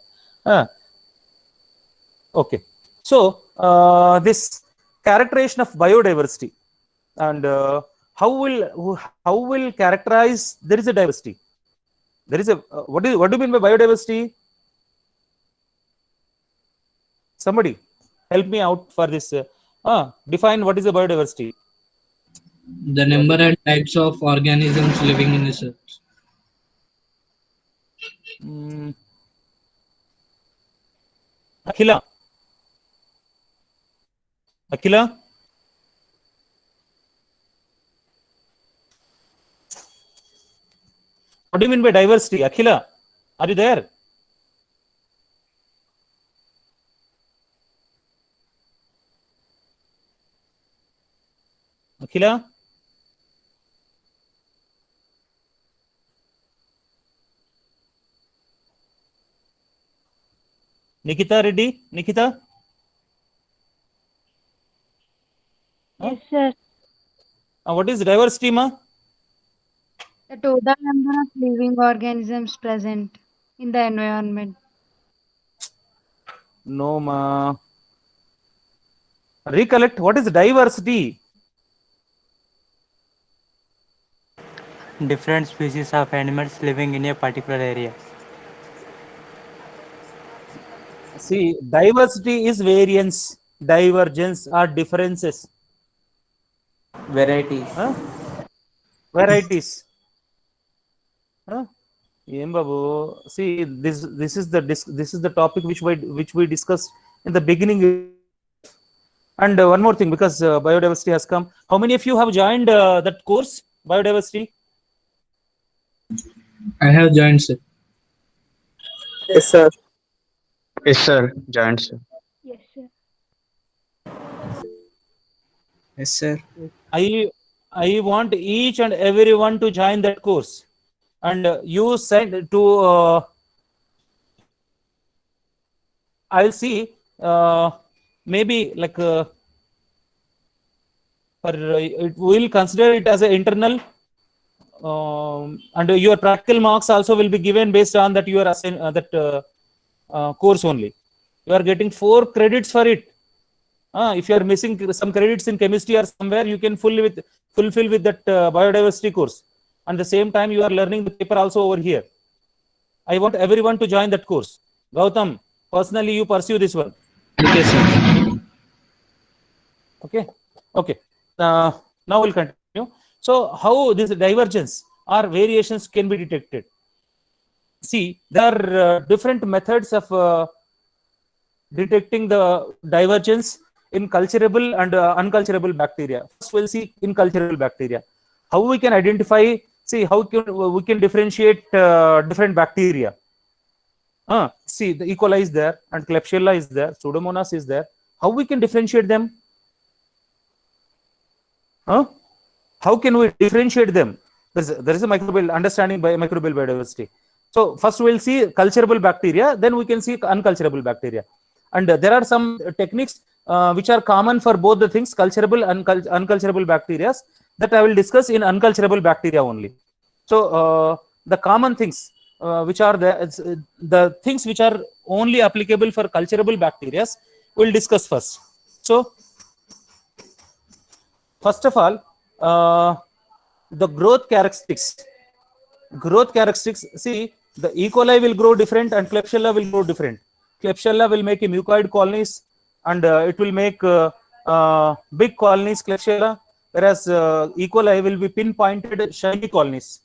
Okay, so this characterization of biodiversity, and how will characterize there is a diversity. There is a what do you mean by biodiversity? Somebody help me out for this. Define what is the biodiversity. The number and types of organisms living in this earth. Akhila. What do you mean by diversity? Akhila, are you there? Akhila? Nikita Reddy? Nikita? Yes, sir. What is diversity, ma? The total number of living organisms present in the environment. No, ma. Recollect, what is diversity? Different species of animals living in a particular area. See, diversity is variance, divergence, or differences. Varieties. Huh? Varieties. Huh? Em babu, see, this is the topic which we discussed in the beginning. And one more thing, because biodiversity has come. How many of you have joined that course, biodiversity? I have joined, sir. Yes, sir. Yes, sir. Giant, sir. Yes, sir. Yes, sir. I want each and everyone to join that course, and you send to. I'll see. Maybe like for it will consider it as an internal, and your practical marks also will be given based on that you are course only. You are getting 4 credits for it. If you are missing some credits in chemistry or somewhere, you can fulfill with that biodiversity course. And the same time, you are learning the paper also over here. I want everyone to join that course. Gautam, personally, you pursue this one. Okay, sir. Okay. Okay. Now we'll continue. So, how this divergence or variations can be detected? See, there are different methods of detecting the divergence in culturable and unculturable bacteria. First, we'll see inculturable bacteria. How we can identify, see, how we can differentiate different bacteria. See, the E. coli is there, and Klebsiella is there, Pseudomonas is there. How we can differentiate them? How can we differentiate them? There is a microbial understanding by microbial biodiversity. So first we'll see culturable bacteria, then we can see unculturable bacteria. And there are some techniques which are common for both the things, culturable and unculturable bacteria, that I will discuss in unculturable bacteria only. So the common things which are the things which are only applicable for culturable bacteria, we'll discuss first. So first of all, the growth characteristics. See, the E. coli will grow different and Klebsiella will grow different. Klebsiella will make a mucoid colonies, and it will make big colonies, Klebsiella, whereas E. coli will be pinpointed shiny colonies.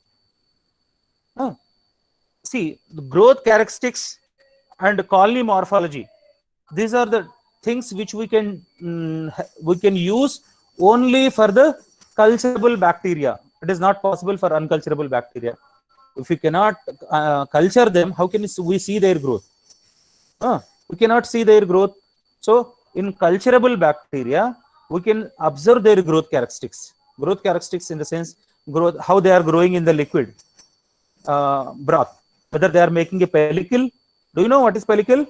See, the growth characteristics and colony morphology. These are the things which we can use only for the culturable bacteria. It is not possible for unculturable bacteria. If we cannot culture them, how can we see their growth? We cannot see their growth. So in culturable bacteria, we can observe their growth characteristics. Growth characteristics in the sense growth, how they are growing in the liquid broth, whether they are making a pellicle. Do you know what is pellicle?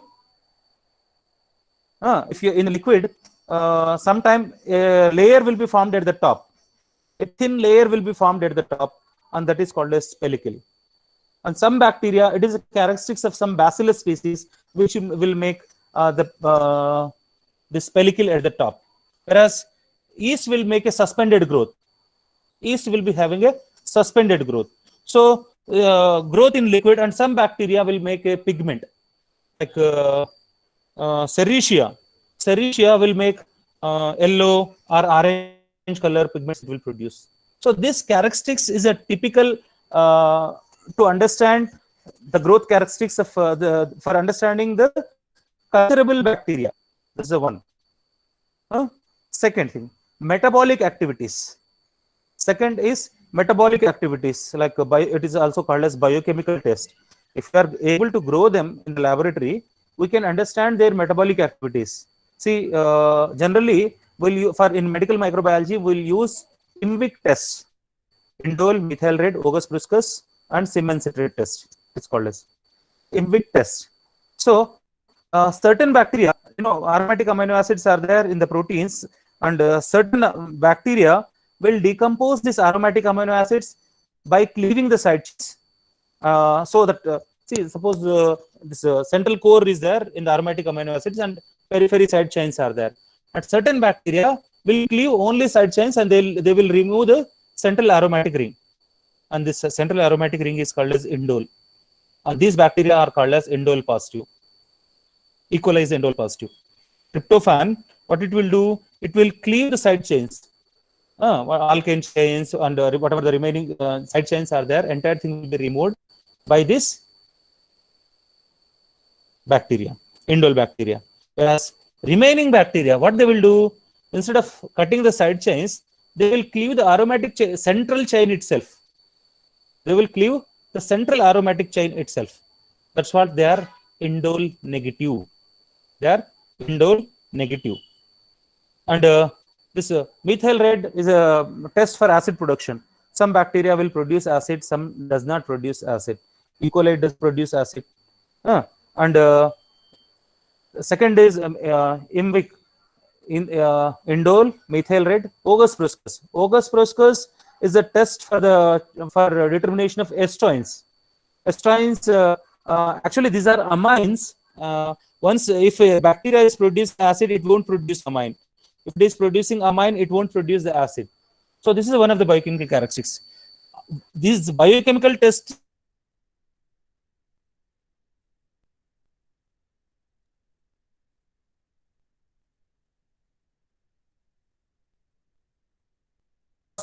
If you're in liquid, sometime a layer will be formed at the top. A thin layer will be formed at the top, and that is called as pellicle. And some bacteria, it is a characteristics of some bacillus species which will make this pellicle at the top. Whereas yeast will make a suspended growth. Yeast will be having a suspended growth. So growth in liquid, and some bacteria will make a pigment like Serratia. Serratia will make yellow or orange color pigments it will produce. So this characteristics is a typical to understand the growth characteristics of for understanding the culturable bacteria. That's the one. Second thing, metabolic activities. Second is metabolic activities, like it is also called as biochemical test. If you are able to grow them in the laboratory, we can understand their metabolic activities. See, generally, in medical microbiology, we'll use IMVIC test, indole, methyl red, August Priscus, and Siemens citrate test. It's called as IMVIC test. So certain bacteria, aromatic amino acids are there in the proteins, and certain bacteria will decompose these aromatic amino acids by cleaving the side chains. So that see, suppose this central core is there in the aromatic amino acids, and periphery side chains are there. And certain bacteria will cleave only side chains, and they will remove the central aromatic ring. And this central aromatic ring is called as indole. And these bacteria are called as indole positive. E. coli is indole positive. Tryptophan, what it will do? It will cleave the side chains. Alkane chains and whatever the remaining side chains are there, entire thing will be removed by this bacteria, indole bacteria. Whereas remaining bacteria, what they will do, instead of cutting the side chains, they will cleave the aromatic central chain itself. They will cleave the central aromatic chain itself. That's what they are indole negative. They are indole negative. And this methyl red is a test for acid production. Some bacteria will produce acid, some does not produce acid. E. coli does produce acid. And second is IMVIC, indole, methyl red, August Proscus. August Proscus is a test for determination of estrins. Estrins, actually these are amines. Once if a bacteria is producing acid, it won't produce amine. If it is producing amine, it won't produce the acid. So this is one of the biochemical characteristics. These biochemical tests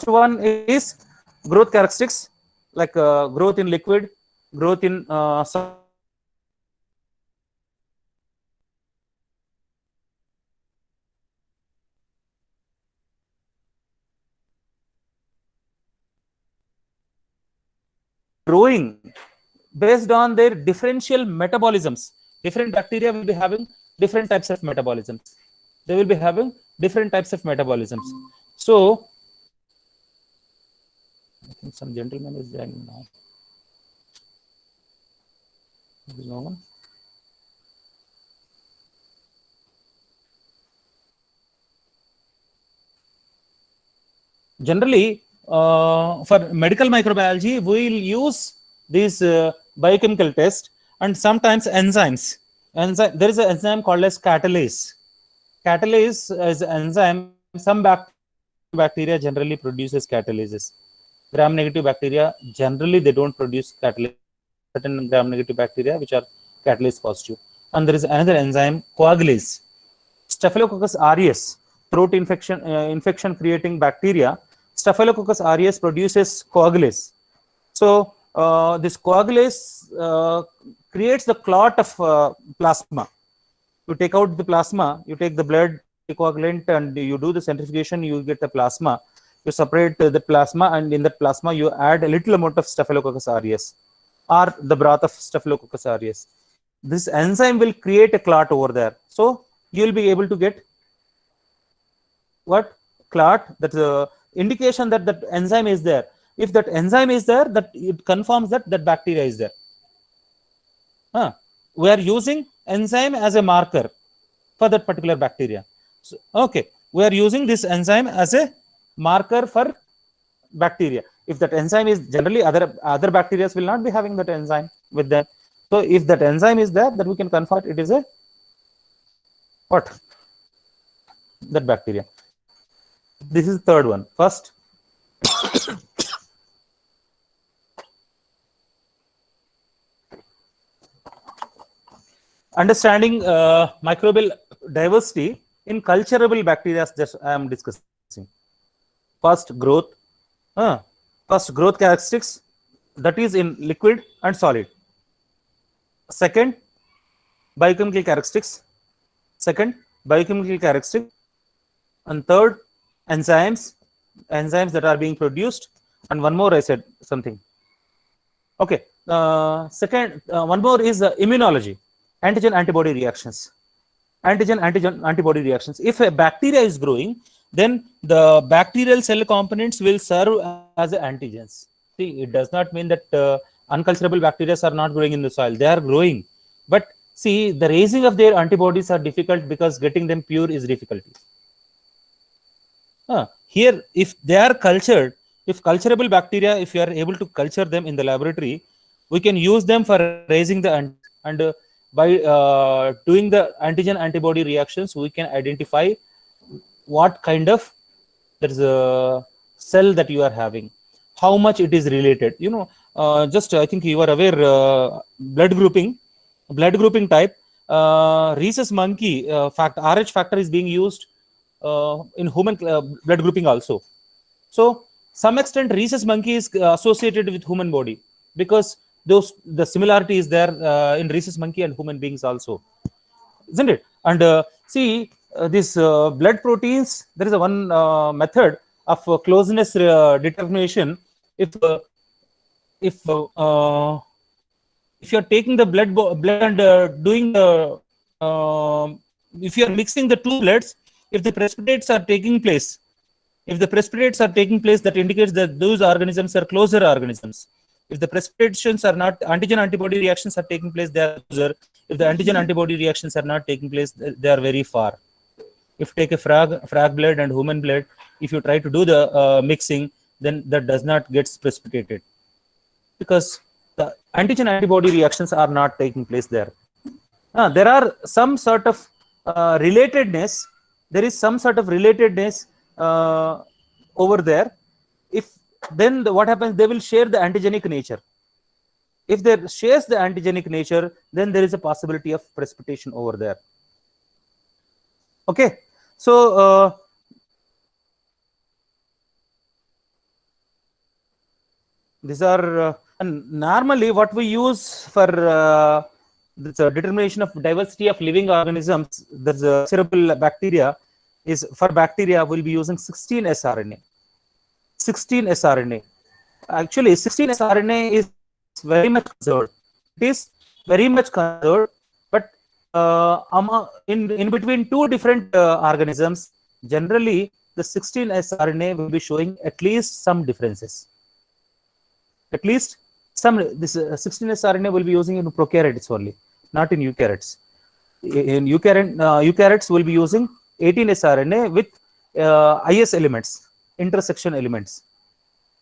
first one is growth characteristics, like growth in liquid, growth in growing based on their differential metabolisms. Different bacteria will be having different types of metabolisms. They will be having different types of metabolisms. So I think some gentleman is joining now. No one. Generally, for medical microbiology, we will use these biochemical tests and sometimes enzymes. There is an enzyme called as catalase. Catalase is an enzyme. Some bacteria generally produces catalases. Gram-negative bacteria, generally they don't produce catalase. Certain gram-negative bacteria which are catalase positive. And there is another enzyme, coagulase. Staphylococcus aureus, throat infection creating bacteria. Staphylococcus aureus produces coagulase. So this coagulase creates the clot of plasma. You take out the plasma, you take the blood coagulant and you do the centrifugation, you get the plasma. You separate the plasma, and in that plasma you add a little amount of Staphylococcus aureus or the broth of Staphylococcus aureus. This enzyme will create a clot over there. So you will be able to get what? Clot. That's a indication that that enzyme is there. If that enzyme is there, that it confirms that that bacteria is there. We are using enzyme as a marker for that particular bacteria. So, okay, we are using this enzyme as a marker for bacteria. If that enzyme is generally other bacteria will not be having that enzyme with them. So if that enzyme is there, that we can confirm it is a what? That bacteria. This is the third one. First, understanding microbial diversity in culturable bacteria, just I am discussing. First, growth. First, growth characteristics, that is in liquid and solid. Second, biochemical characteristics. Second, biochemical characteristics. And third, enzymes that are being produced. And one more, I said something. Okay. Second, one more is immunology, antigen antibody reactions. Antigen antibody reactions. If a bacteria is growing, then the bacterial cell components will serve as antigens. See, it does not mean that unculturable bacteria are not growing in the soil. They are growing, but see, the raising of their antibodies are difficult because getting them pure is difficult. Here, if they are cultured, if culturable bacteria, if you are able to culture them in the laboratory, we can use them for raising the and by doing the antigen antibody reactions, we can identify what kind of there's a cell that you are having, how much it is related. You know, just I think you are aware, blood grouping type, rhesus monkey RH factor is being used in human blood grouping also. So some extent rhesus monkey is associated with human body because the similarity is there in rhesus monkey and human beings also, isn't it? And see, this blood proteins, there is a one method of closeness determination. If you are taking the blood and doing the if you are mixing the two bloods, if the precipitates are taking place, that indicates that those organisms are closer organisms. If the precipitations are not, antigen antibody reactions are taking place, they are closer. If the antigen antibody reactions are not taking place, they are very far. If you take a frog blood and human blood, if you try to do the mixing, then that does not get precipitated because the antigen antibody reactions are not taking place there. There are some sort of relatedness. There is some sort of relatedness over there. If then what happens, they will share the antigenic nature. If they shares the antigenic nature, then there is a possibility of precipitation over there. Okay, so these are and normally what we use for this determination of diversity of living organisms. The cerebral bacteria is, for bacteria we'll be using 16 sRNA. 16 sRNA. Actually, 16 sRNA is very much conserved. It is very much conserved, but in between two different organisms, generally the 16 sRNA will be showing at least some differences. At least some. This 16 sRNA will be using in prokaryotes only, not in eukaryotes. In eukaryotes will be using 18 sRNA with IS elements, intersection elements.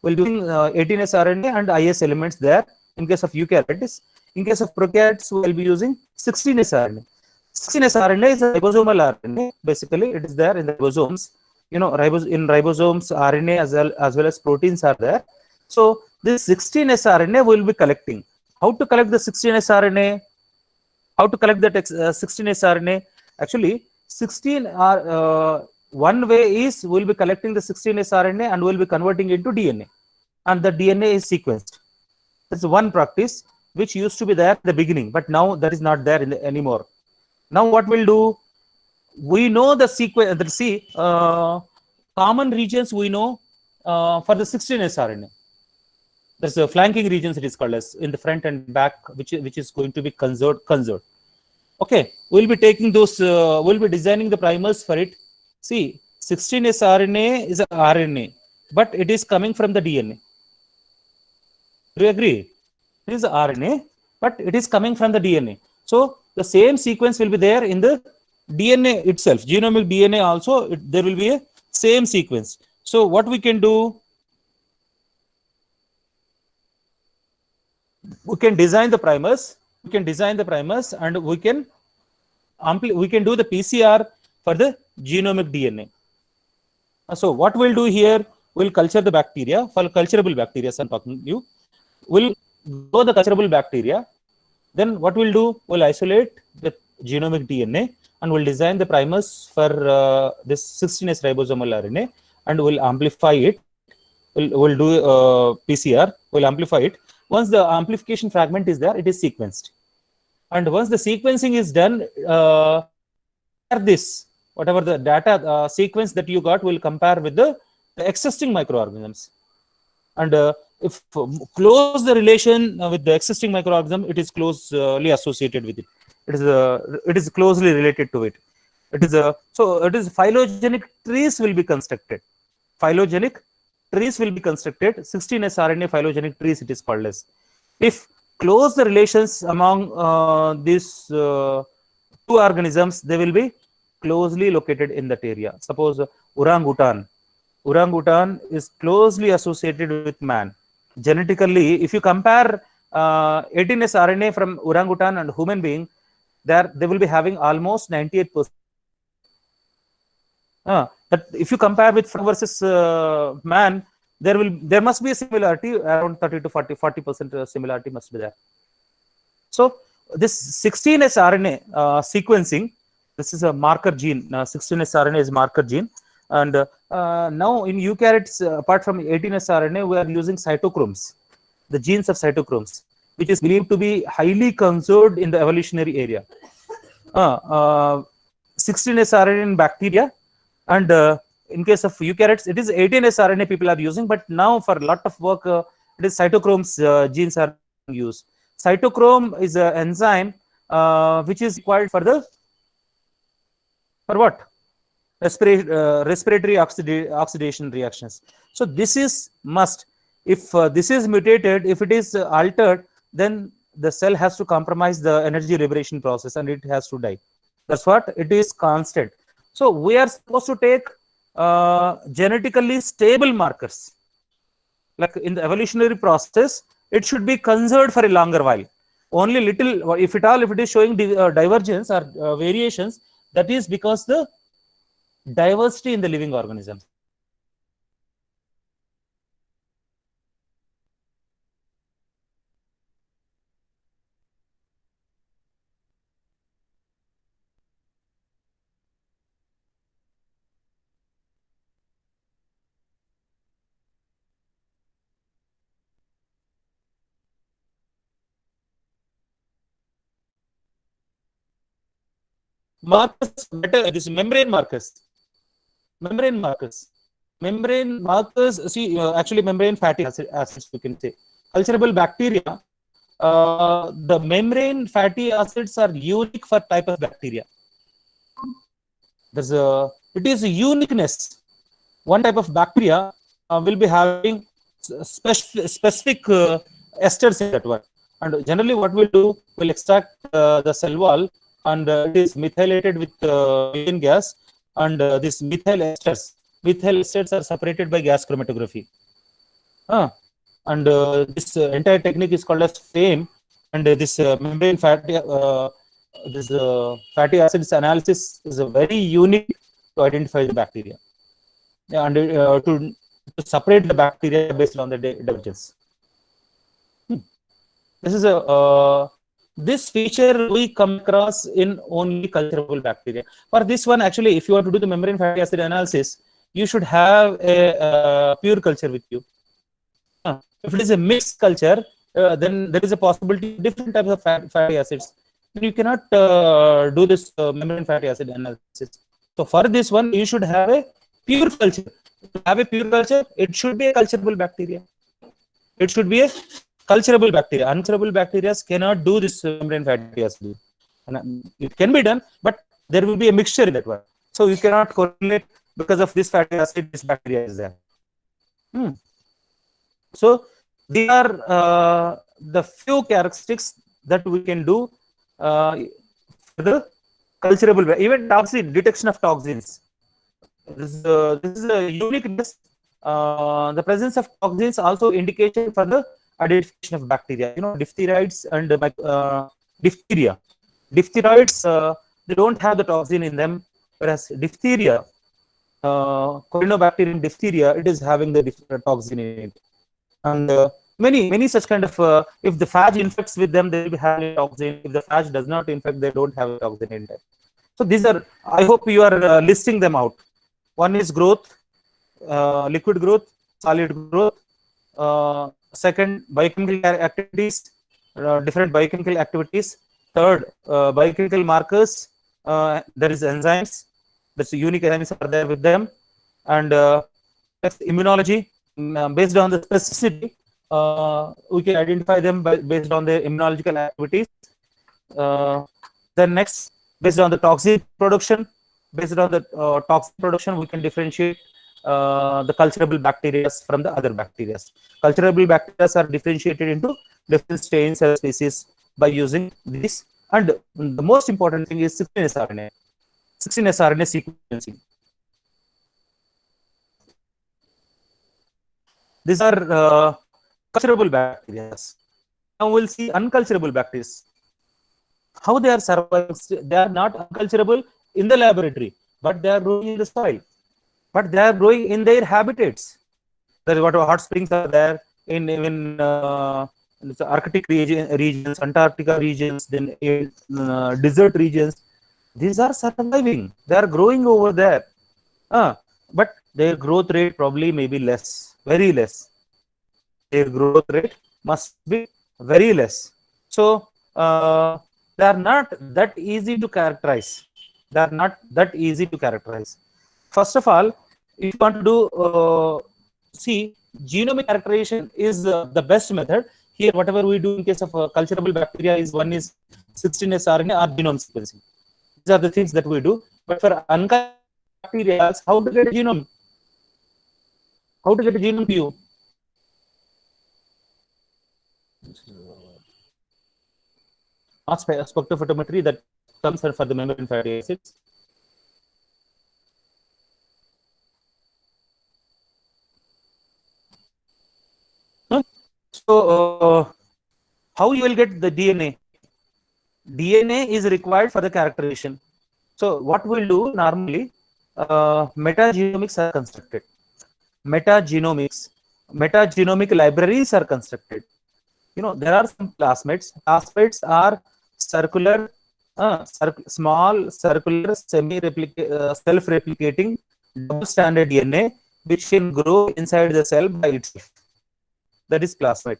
We'll be using 18 sRNA and IS elements there in case of eukaryotes. In case of prokaryotes, we'll be using 16 sRNA. 16 sRNA is a ribosomal RNA. Basically, it is there in the ribosomes. You know, in ribosomes, RNA as well as proteins are there. So this 16 sRNA will be collecting. How to collect the 16 sRNA? How to collect that 16 sRNA? Actually, 16 are one way is we'll be collecting the 16 sRNA and we'll be converting it into DNA, and the DNA is sequenced. That's one practice which used to be there at the beginning, but now that is not there anymore. Now what we'll do? We know the sequence. See, common regions we know for the 16 sRNA. There's a flanking regions, it is called as, in the front and back, which is going to be conserved. Okay, we'll be taking those. We'll be designing the primers for it. See, 16 sRNA is a RNA, but it is coming from the DNA. Do you agree? It is a RNA, but it is coming from the DNA. So the same sequence will be there in the DNA itself. Genomic DNA also, there will be a same sequence. So what we can do? We can design the primers. And we can do the PCR for the genomic DNA. So what we'll do here, we'll culture the bacteria, for culturable bacteria, I'm talking to you. We'll grow the culturable bacteria. Then what we'll do, we'll isolate the genomic DNA and we'll design the primers for this 16S ribosomal RNA, and we'll amplify it. We'll do PCR, we'll amplify it. Once the amplification fragment is there, it is sequenced. And once the sequencing is done, whatever the data sequence that you got will compare with the existing microorganisms. And if close the relation with the existing microorganism, it is closely associated with it. It is closely related to it. So it is phylogenetic trees will be constructed. 16S RNA phylogenetic trees it is called as. If close the relations among these two organisms, they will be closely located in that area. Suppose orangutan is closely associated with man. Genetically, if you compare 18S RNA from orangutan and human being, they will be having almost 98%. But if you compare with frog versus man, there must be a similarity around 30 to 40% similarity must be there. So this 16S RNA sequencing, this is a marker gene. 16S RNA is marker gene, and now in eukaryotes, apart from 18S RNA, we are using cytochromes, the genes of cytochromes, which is believed to be highly conserved in the evolutionary area. 16S RNA in bacteria, and in case of eukaryotes, it is 18S RNA people are using, but now for a lot of work, it is cytochromes genes are used. Cytochrome is an enzyme which is required for what? Respiratory oxidation reactions. So this is must. If this is mutated, if it is altered, then the cell has to compromise the energy liberation process and it has to die. That's what it is constant. So we are supposed to take genetically stable markers. Like in the evolutionary process, it should be conserved for a longer while. Only little, if at all, if it is showing divergence or variations, that is because the diversity in the living organisms. Markers, this membrane markers. Membrane markers, see, actually membrane fatty acids, you can say. Culturable bacteria, the membrane fatty acids are unique for type of bacteria. It is a uniqueness. One type of bacteria will be having specific esters in that one. And generally what we'll do, we'll extract the cell wall, and it is methylated with methane gas, and this methyl esters are separated by gas chromatography. And this entire technique is called as FAME, and this membrane fatty acids analysis is a very unique to identify the bacteria, and to separate the bacteria based on the divergence. This is this feature we come across in only culturable bacteria. For this one, actually, if you want to do the membrane fatty acid analysis, you should have a pure culture with you. If it is a mixed culture, then there is a possibility of different types of fatty acids. You cannot do this membrane fatty acid analysis. So for this one, you should have a pure culture. To have a pure culture, it should be a culturable bacteria. It should be a culturable bacteria. Unculturable bacteria cannot do this membrane fatty acid. It can be done, but there will be a mixture in that one. So you cannot correlate because of this fatty acid, this bacteria is there. So these are the few characteristics that we can do for the culturable, even toxin, detection of toxins. This is a uniqueness. The presence of toxins also indication for the identification of bacteria. You know, diphtheriids and diphtheria. Diphtheroids, they don't have the toxin in them, whereas diphtheria, Corynebacterium diphtheria, it is having the toxin in it. And many such kind of, if the phage infects with them, they will have a toxin. If the phage does not infect, they don't have a toxin in them. So these are, I hope you are listing them out. One is growth, liquid growth, solid growth. Second, biochemical activities, different biochemical activities. Third, biochemical markers. There is enzymes. That's unique enzymes are there with them. And next, immunology. Based on the specificity, we can identify them based on their immunological activities. Then next, based on the toxin production, we can differentiate the culturable bacteria from the other bacteria. Culturable bacteria are differentiated into different strains or species by using this. And the most important thing is 16S RNA. 16S RNA sequencing. These are culturable bacteria. Now we'll see unculturable bacteria. How they are surviving? They are not unculturable in the laboratory, but they are growing in the soil. But they are growing in their habitats. There is what hot springs are there in even the Arctic regions, Antarctica regions, then desert regions. These are surviving. They are growing over there. But their growth rate probably may be less, very less. Their growth rate must be very less. So they are not that easy to characterize. They are not that easy to characterize. First of all, if you want to do see, genomic characterization is the best method. Here, whatever we do in case of culturable bacteria is one is 16S RNA or genome sequencing. These are the things that we do. But for uncultured bacteria, how to get a genome? How to get a genome to you? Not spectrophotometry, that comes for the membrane fatty acids. So, how you will get the DNA? DNA is required for the characterization. So, what we'll do normally, metagenomics are constructed. Metagenomic libraries are constructed. You know, there are some plasmids. Plasmids are circular, small, circular, self-replicating, double-stranded DNA, which can grow inside the cell by itself. That is plasmid.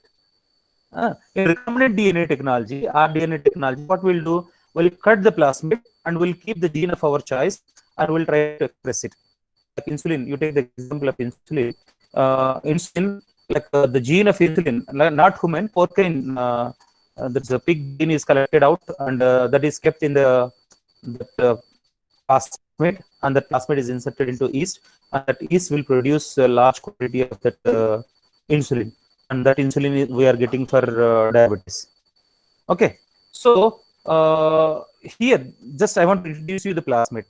In recombinant DNA technology, rDNA technology, what we'll do, we'll cut the plasmid and we'll keep the gene of our choice and we'll try to express it. Like insulin, you take the example of insulin. Insulin, like the gene of insulin, not human, porcine, that's a pig gene is collected out and that is kept in the plasmid, and that plasmid is inserted into yeast, and that yeast will produce a large quantity of that insulin. And that insulin we are getting for diabetes. Okay, so here just I want to introduce you the plasmid.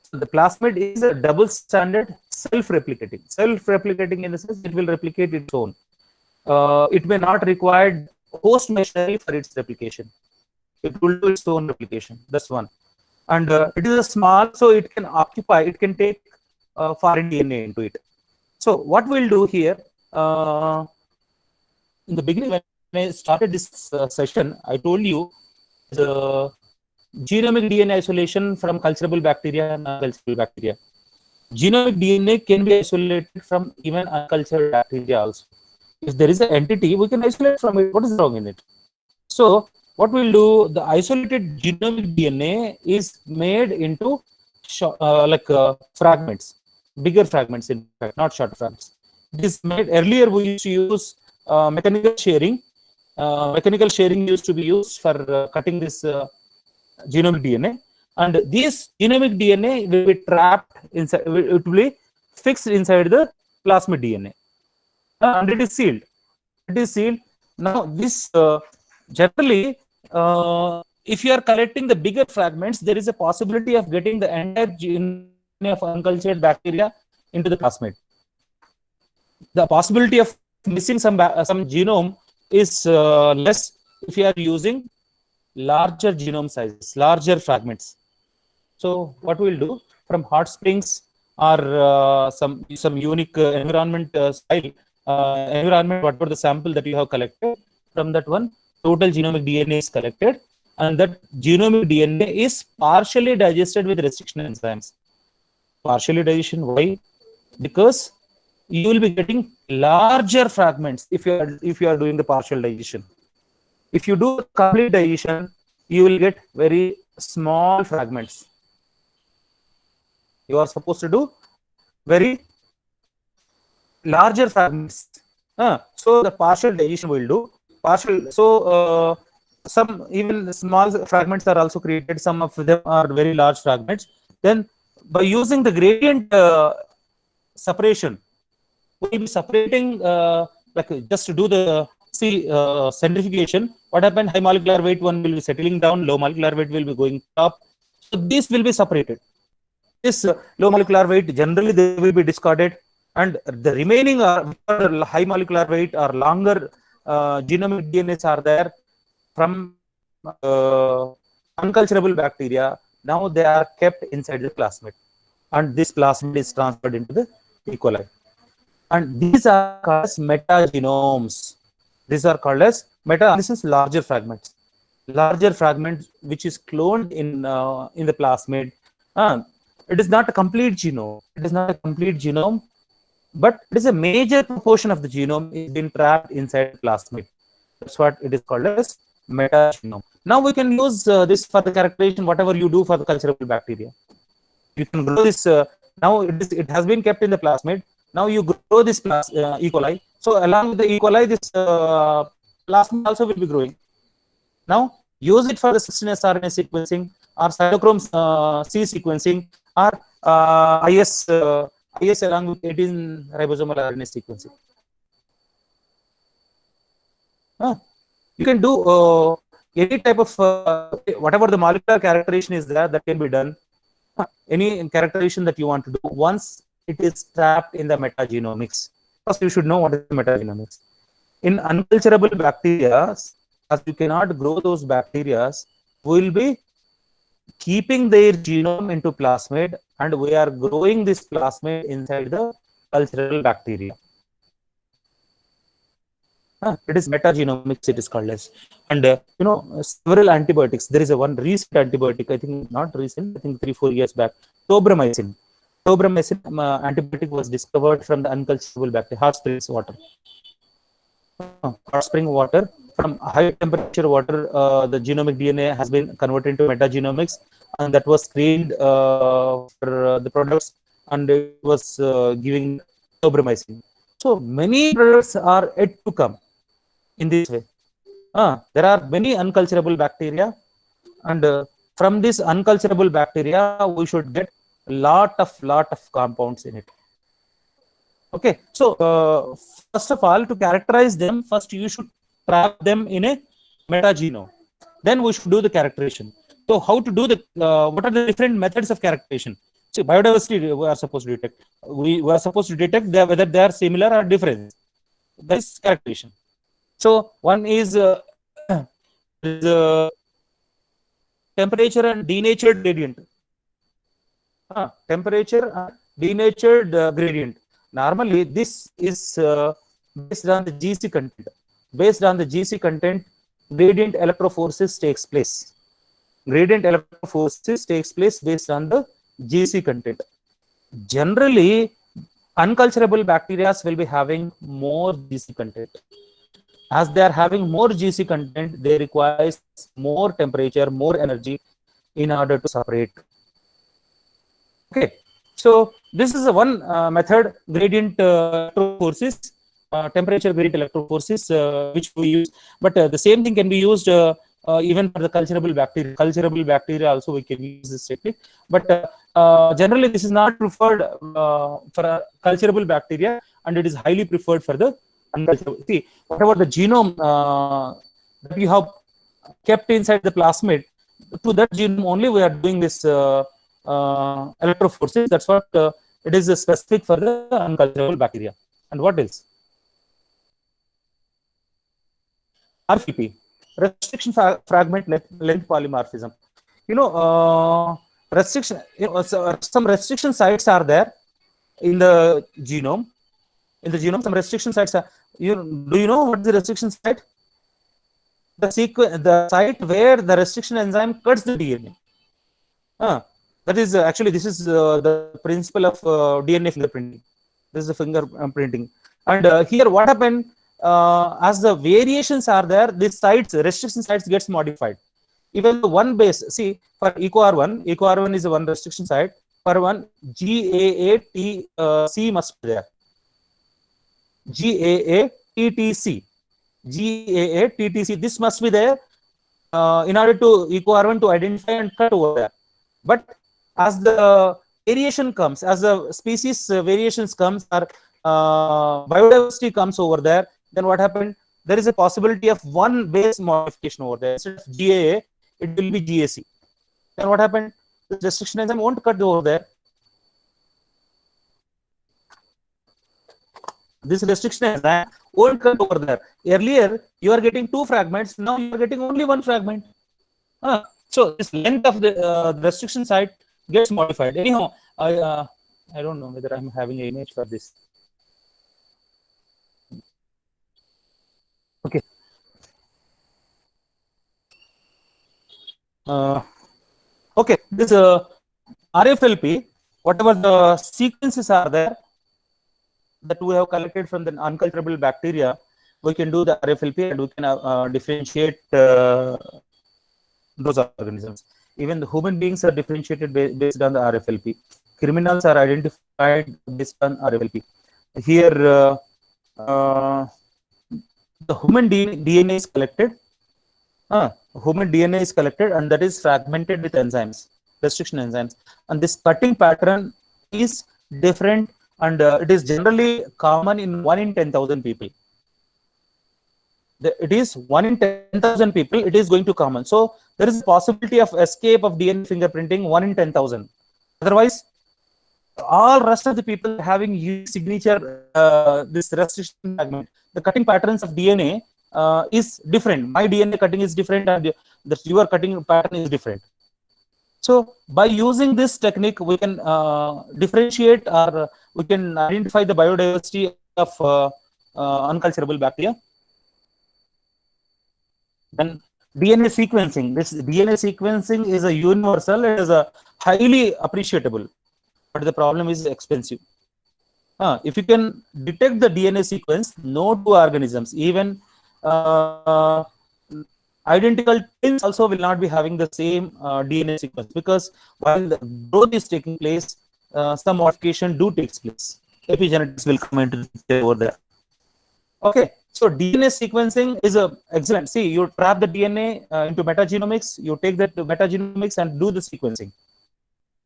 So the plasmid is a double-stranded self-replicating. Self-replicating in the sense it will replicate its own. It may not require host machinery for its replication. It will do its own replication. That's one. And it is a small, so it can occupy. It can take foreign DNA into it. So what we'll do here. In the beginning, when I started this session, I told you the genomic DNA isolation from culturable bacteria and uncultured bacteria. Genomic DNA can be isolated from even uncultured bacteria also. If there is an entity, we can isolate from it. What is wrong in it? So, what we'll do, the isolated genomic DNA is made into fragments, bigger fragments, in fact, not short fragments. This made earlier we used to use mechanical sharing. Mechanical sharing used to be used for cutting this genomic DNA, and this genomic DNA will be trapped inside. It will be fixed inside the plasmid DNA, and it is sealed. It is sealed. Now, this generally, if you are collecting the bigger fragments, there is a possibility of getting the entire DNA of uncultured bacteria into the plasmid. The possibility of missing some genome is less if you are using larger genome sizes, larger fragments. So what we'll do, from hot springs or some unique environment style environment, whatever the sample that you have collected, from that one total genomic DNA is collected, and that genomic DNA is partially digested with restriction enzymes. Partially digestion, why? Because you will be getting larger fragments if you are doing the partial digestion. If you do complete digestion, you will get very small fragments. You are supposed to do very larger fragments. So the partial digestion will do partial. So some even small fragments are also created. Some of them are very large fragments. Then by using the gradient separation, we will be separating like just to do the see centrifugation, what happened? High molecular weight one will be settling down, low molecular weight will be going up. So this will be separated. This low molecular weight generally they will be discarded, and the remaining high molecular weight or longer genomic DNAs are there from unculturable bacteria. Now they are kept inside the plasmid, and this plasmid is transferred into the E. coli. And these are called as metagenomes. These are called as this is larger fragments. Larger fragments which is cloned in the plasmid. It is not a complete genome. It is not a complete genome, but it is a major proportion of the genome is being trapped inside plasmid. That's what it is called as metagenome. Now we can use this for the characterization, whatever you do for the culturable bacteria. You can grow this. Now it has been kept in the plasmid. Now you grow this E. coli. So along with the E. coli, this plasmid also will be growing. Now use it for the 16S RNA sequencing or cytochrome C sequencing or IS along with 18 ribosomal RNA sequencing. You can do any type of whatever the molecular characterization is there, that can be done. Any characterization that you want to do once it is trapped in the metagenomics. First, you should know what is metagenomics. In unculturable bacteria, as you cannot grow those bacteria, we will be keeping their genome into plasmid, and we are growing this plasmid inside the cultural bacteria. It is metagenomics, it is called as. And several antibiotics. There is a one recent antibiotic, I think not recent, I think 3-4 years back, tobramycin. Tobramycin antibiotic was discovered from the unculturable bacteria, hot springs water. Hot spring water, from high temperature water, the genomic DNA has been converted into metagenomics, and that was screened for the products, and it was giving tobramycin. So many products are yet to come in this way. There are many unculturable bacteria, and from this unculturable bacteria, we should get lot of compounds in it. Okay, so first of all, to characterize them, first you should trap them in a metagenome. Then we should do the characterization. So how to do the what are the different methods of characterization? So biodiversity we are supposed to detect. We are supposed to detect whether they are similar or different. That is characterization. So one is temperature and denatured gradient. Temperature and denatured gradient. Normally, this is based on the GC content. Based on the GC content, gradient electrophoresis takes place. Gradient electrophoresis takes place based on the GC content. Generally, unculturable bacteria will be having more GC content. As they are having more GC content, they require more temperature, more energy in order to separate. Okay, so this is one method, gradient electrophoresis, temperature gradient electrophoresis, which we use. But the same thing can be used even for the culturable bacteria. Culturable bacteria also we can use this technique. But generally, this is not preferred for culturable bacteria, and it is highly preferred for the unculturable. See, whatever the genome that you have kept inside the plasmid, to that genome only we are doing this electrophoresis. That's what it is specific for the unculturable bacteria. And what else? RFP, restriction fragment length polymorphism. Restriction. Some restriction sites are there in the genome. In the genome, some restriction sites are. Do you know what the restriction site? The site where the restriction enzyme cuts the DNA. That is actually, this is the principle of DNA fingerprinting. This is the fingerprinting. And here what happened, as the variations are there, these sites, restriction sites gets modified. Even the one base, see, for EcoR1 is one restriction site. For one, GAATC must be there. GAATTC. GAATTC, this must be there in order to EcoR1 to identify and cut over there. But as the variation comes, as the species variations comes, or biodiversity comes over there, then what happened? there is a possibility of one base modification over there. Instead of GAA, it will be GAC. Then what happened? The restriction enzyme won't cut over there. This restriction enzyme won't cut over there. Earlier, you are getting 2 fragments. Now you are getting only 1 fragment. So this length of the restriction site gets modified. Anyhow, I don't know whether I'm having an image for this. Okay. Okay, this RFLP, whatever the sequences are there that we have collected from the unculturable bacteria, we can do the RFLP and we can differentiate those organisms. Even the human beings are differentiated based on the RFLP. Criminals are identified based on RFLP. Here, the human DNA is collected. Human DNA is collected and that is fragmented with enzymes, restriction enzymes. And this cutting pattern is different and it is generally common in 1 in 10,000 people. It is 1 in 10,000 people, it is going to common. So there is a possibility of escape of DNA fingerprinting 1 in 10,000. Otherwise, all rest of the people having unique signature, this restriction fragment, the cutting patterns of DNA is different. My DNA cutting is different and your cutting pattern is different. So by using this technique, we can differentiate or we can identify the biodiversity of unculturable bacteria. Then DNA sequencing. This DNA sequencing is a universal, it is a highly appreciable, but the problem is expensive. If you can detect the DNA sequence, no 2 organisms, even identical twins also will not be having the same DNA sequence, because while the growth is taking place, some modification takes place. Epigenetics will come into over there. Okay, so DNA sequencing is a excellent. See, you trap the DNA into metagenomics, you take that to metagenomics and do the sequencing.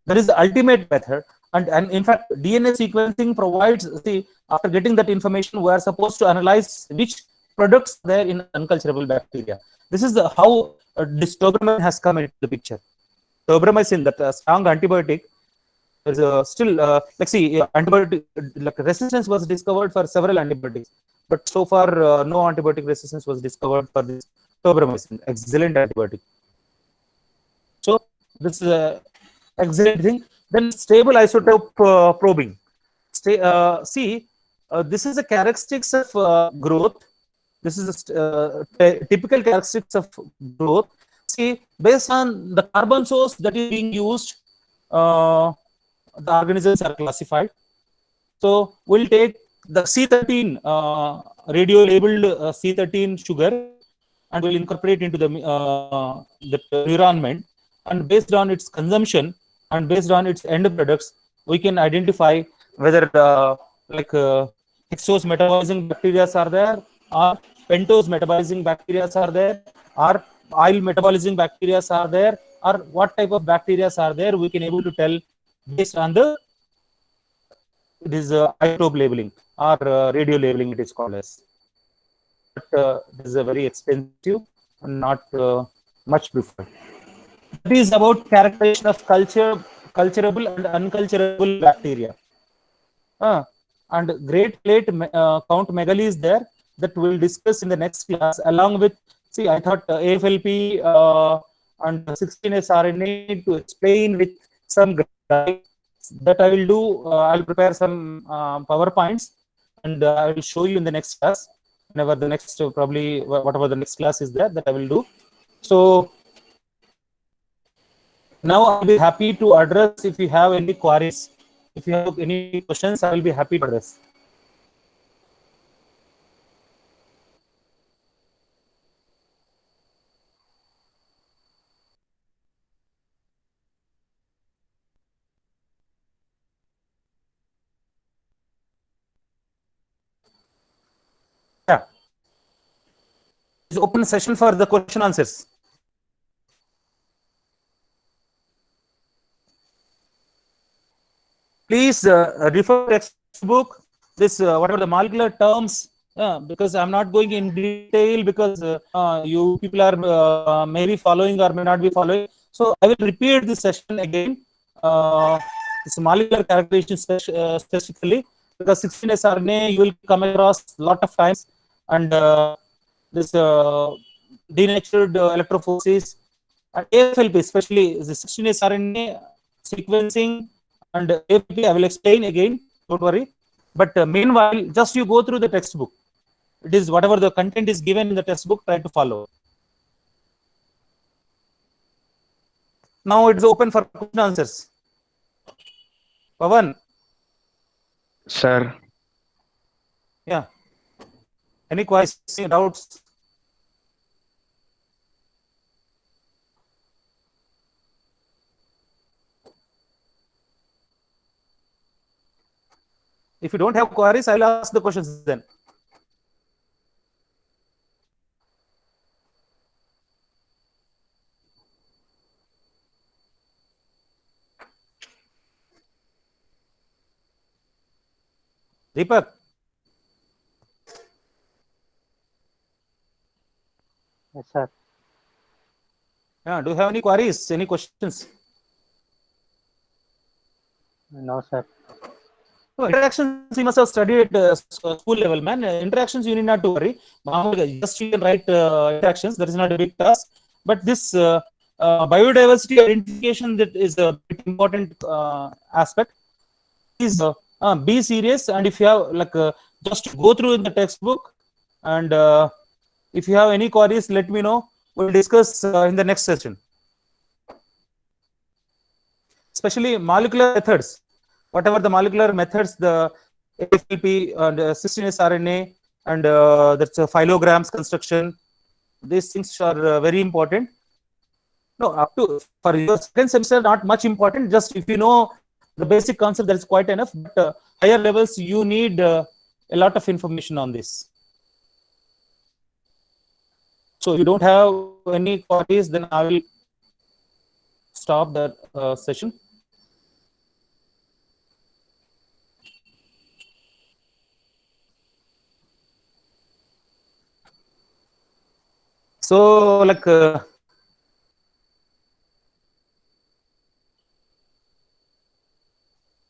That is the ultimate method. And in fact, DNA sequencing provides, see, after getting that information, we are supposed to analyze which products there in unculturable bacteria. This is how this tobramycin has come into the picture. Tobramycin, that strong antibiotic, there's still, like see, antibiotic like resistance was discovered for several antibiotics, but so far no antibiotic resistance was discovered for this tobramycin, excellent antibiotic. So this is a excellent thing. Then stable isotope probing. See, this is a characteristics of growth. This is a typical characteristics of growth. See, based on the carbon source that is being used, the organisms are classified. So we'll take the C13 radio labeled C13 sugar and we'll incorporate into the environment, and based on its consumption and based on its end products, we can identify whether hexose metabolizing bacteria are there, or pentose metabolizing bacteria are there, or oil metabolizing bacteria are there, or what type of bacteria are there. We can able to tell based on the isotope labeling or radio labeling, it is called as. But this is a very expensive and not much preferred. It is about characterization of culturable and unculturable bacteria. And great plate count megaly is there that we'll discuss in the next class, along with, see, I thought AFLP and 16S RNA to explain with some graphics that I will do. I'll prepare some PowerPoints and I will show you in the next class. Whenever the next, probably whatever the next class is there, that I will do. So now I'll be happy to address if you have any queries. If you have any questions, I will be happy to address. Yeah. It's open session for the question answers. Please refer textbook, this whatever the molecular terms Yeah, because I'm not going in detail because you people are maybe following or may not be following. So I will repeat this session again. This molecular characterization specifically, because 16S RNA you will come across lot of times, and this denatured electrophoresis and AFLP, especially the 16S RNA sequencing and AFLP, I will explain again. Don't worry. But meanwhile, just you go through the textbook. It is whatever the content is given in the textbook, try to follow. Now it's open for question answers. Pavan, Sir. yeah. Any questions, any doubts? If you don't have queries, I'll ask the questions then. Deepak, Yes, sir. yeah, do you have any queries, any questions? No, sir. No, interactions you must have studied at school level, man. Interactions you need not to worry. Just you can write interactions. That is not a big task. But this biodiversity identification, that is a bit important aspect. Please be serious, and if you have just go through in the textbook, and if you have any queries, let me know. We'll discuss in the next session. Especially molecular methods. Whatever the molecular methods, the AFLP and 16S RNA and that's phylograms construction, these things are very important. No, up to for your second semester, not much important. Just if you know the basic concept, that is quite enough. But higher levels, you need a lot of information on this. So if you don't have any queries, then I will stop that session. So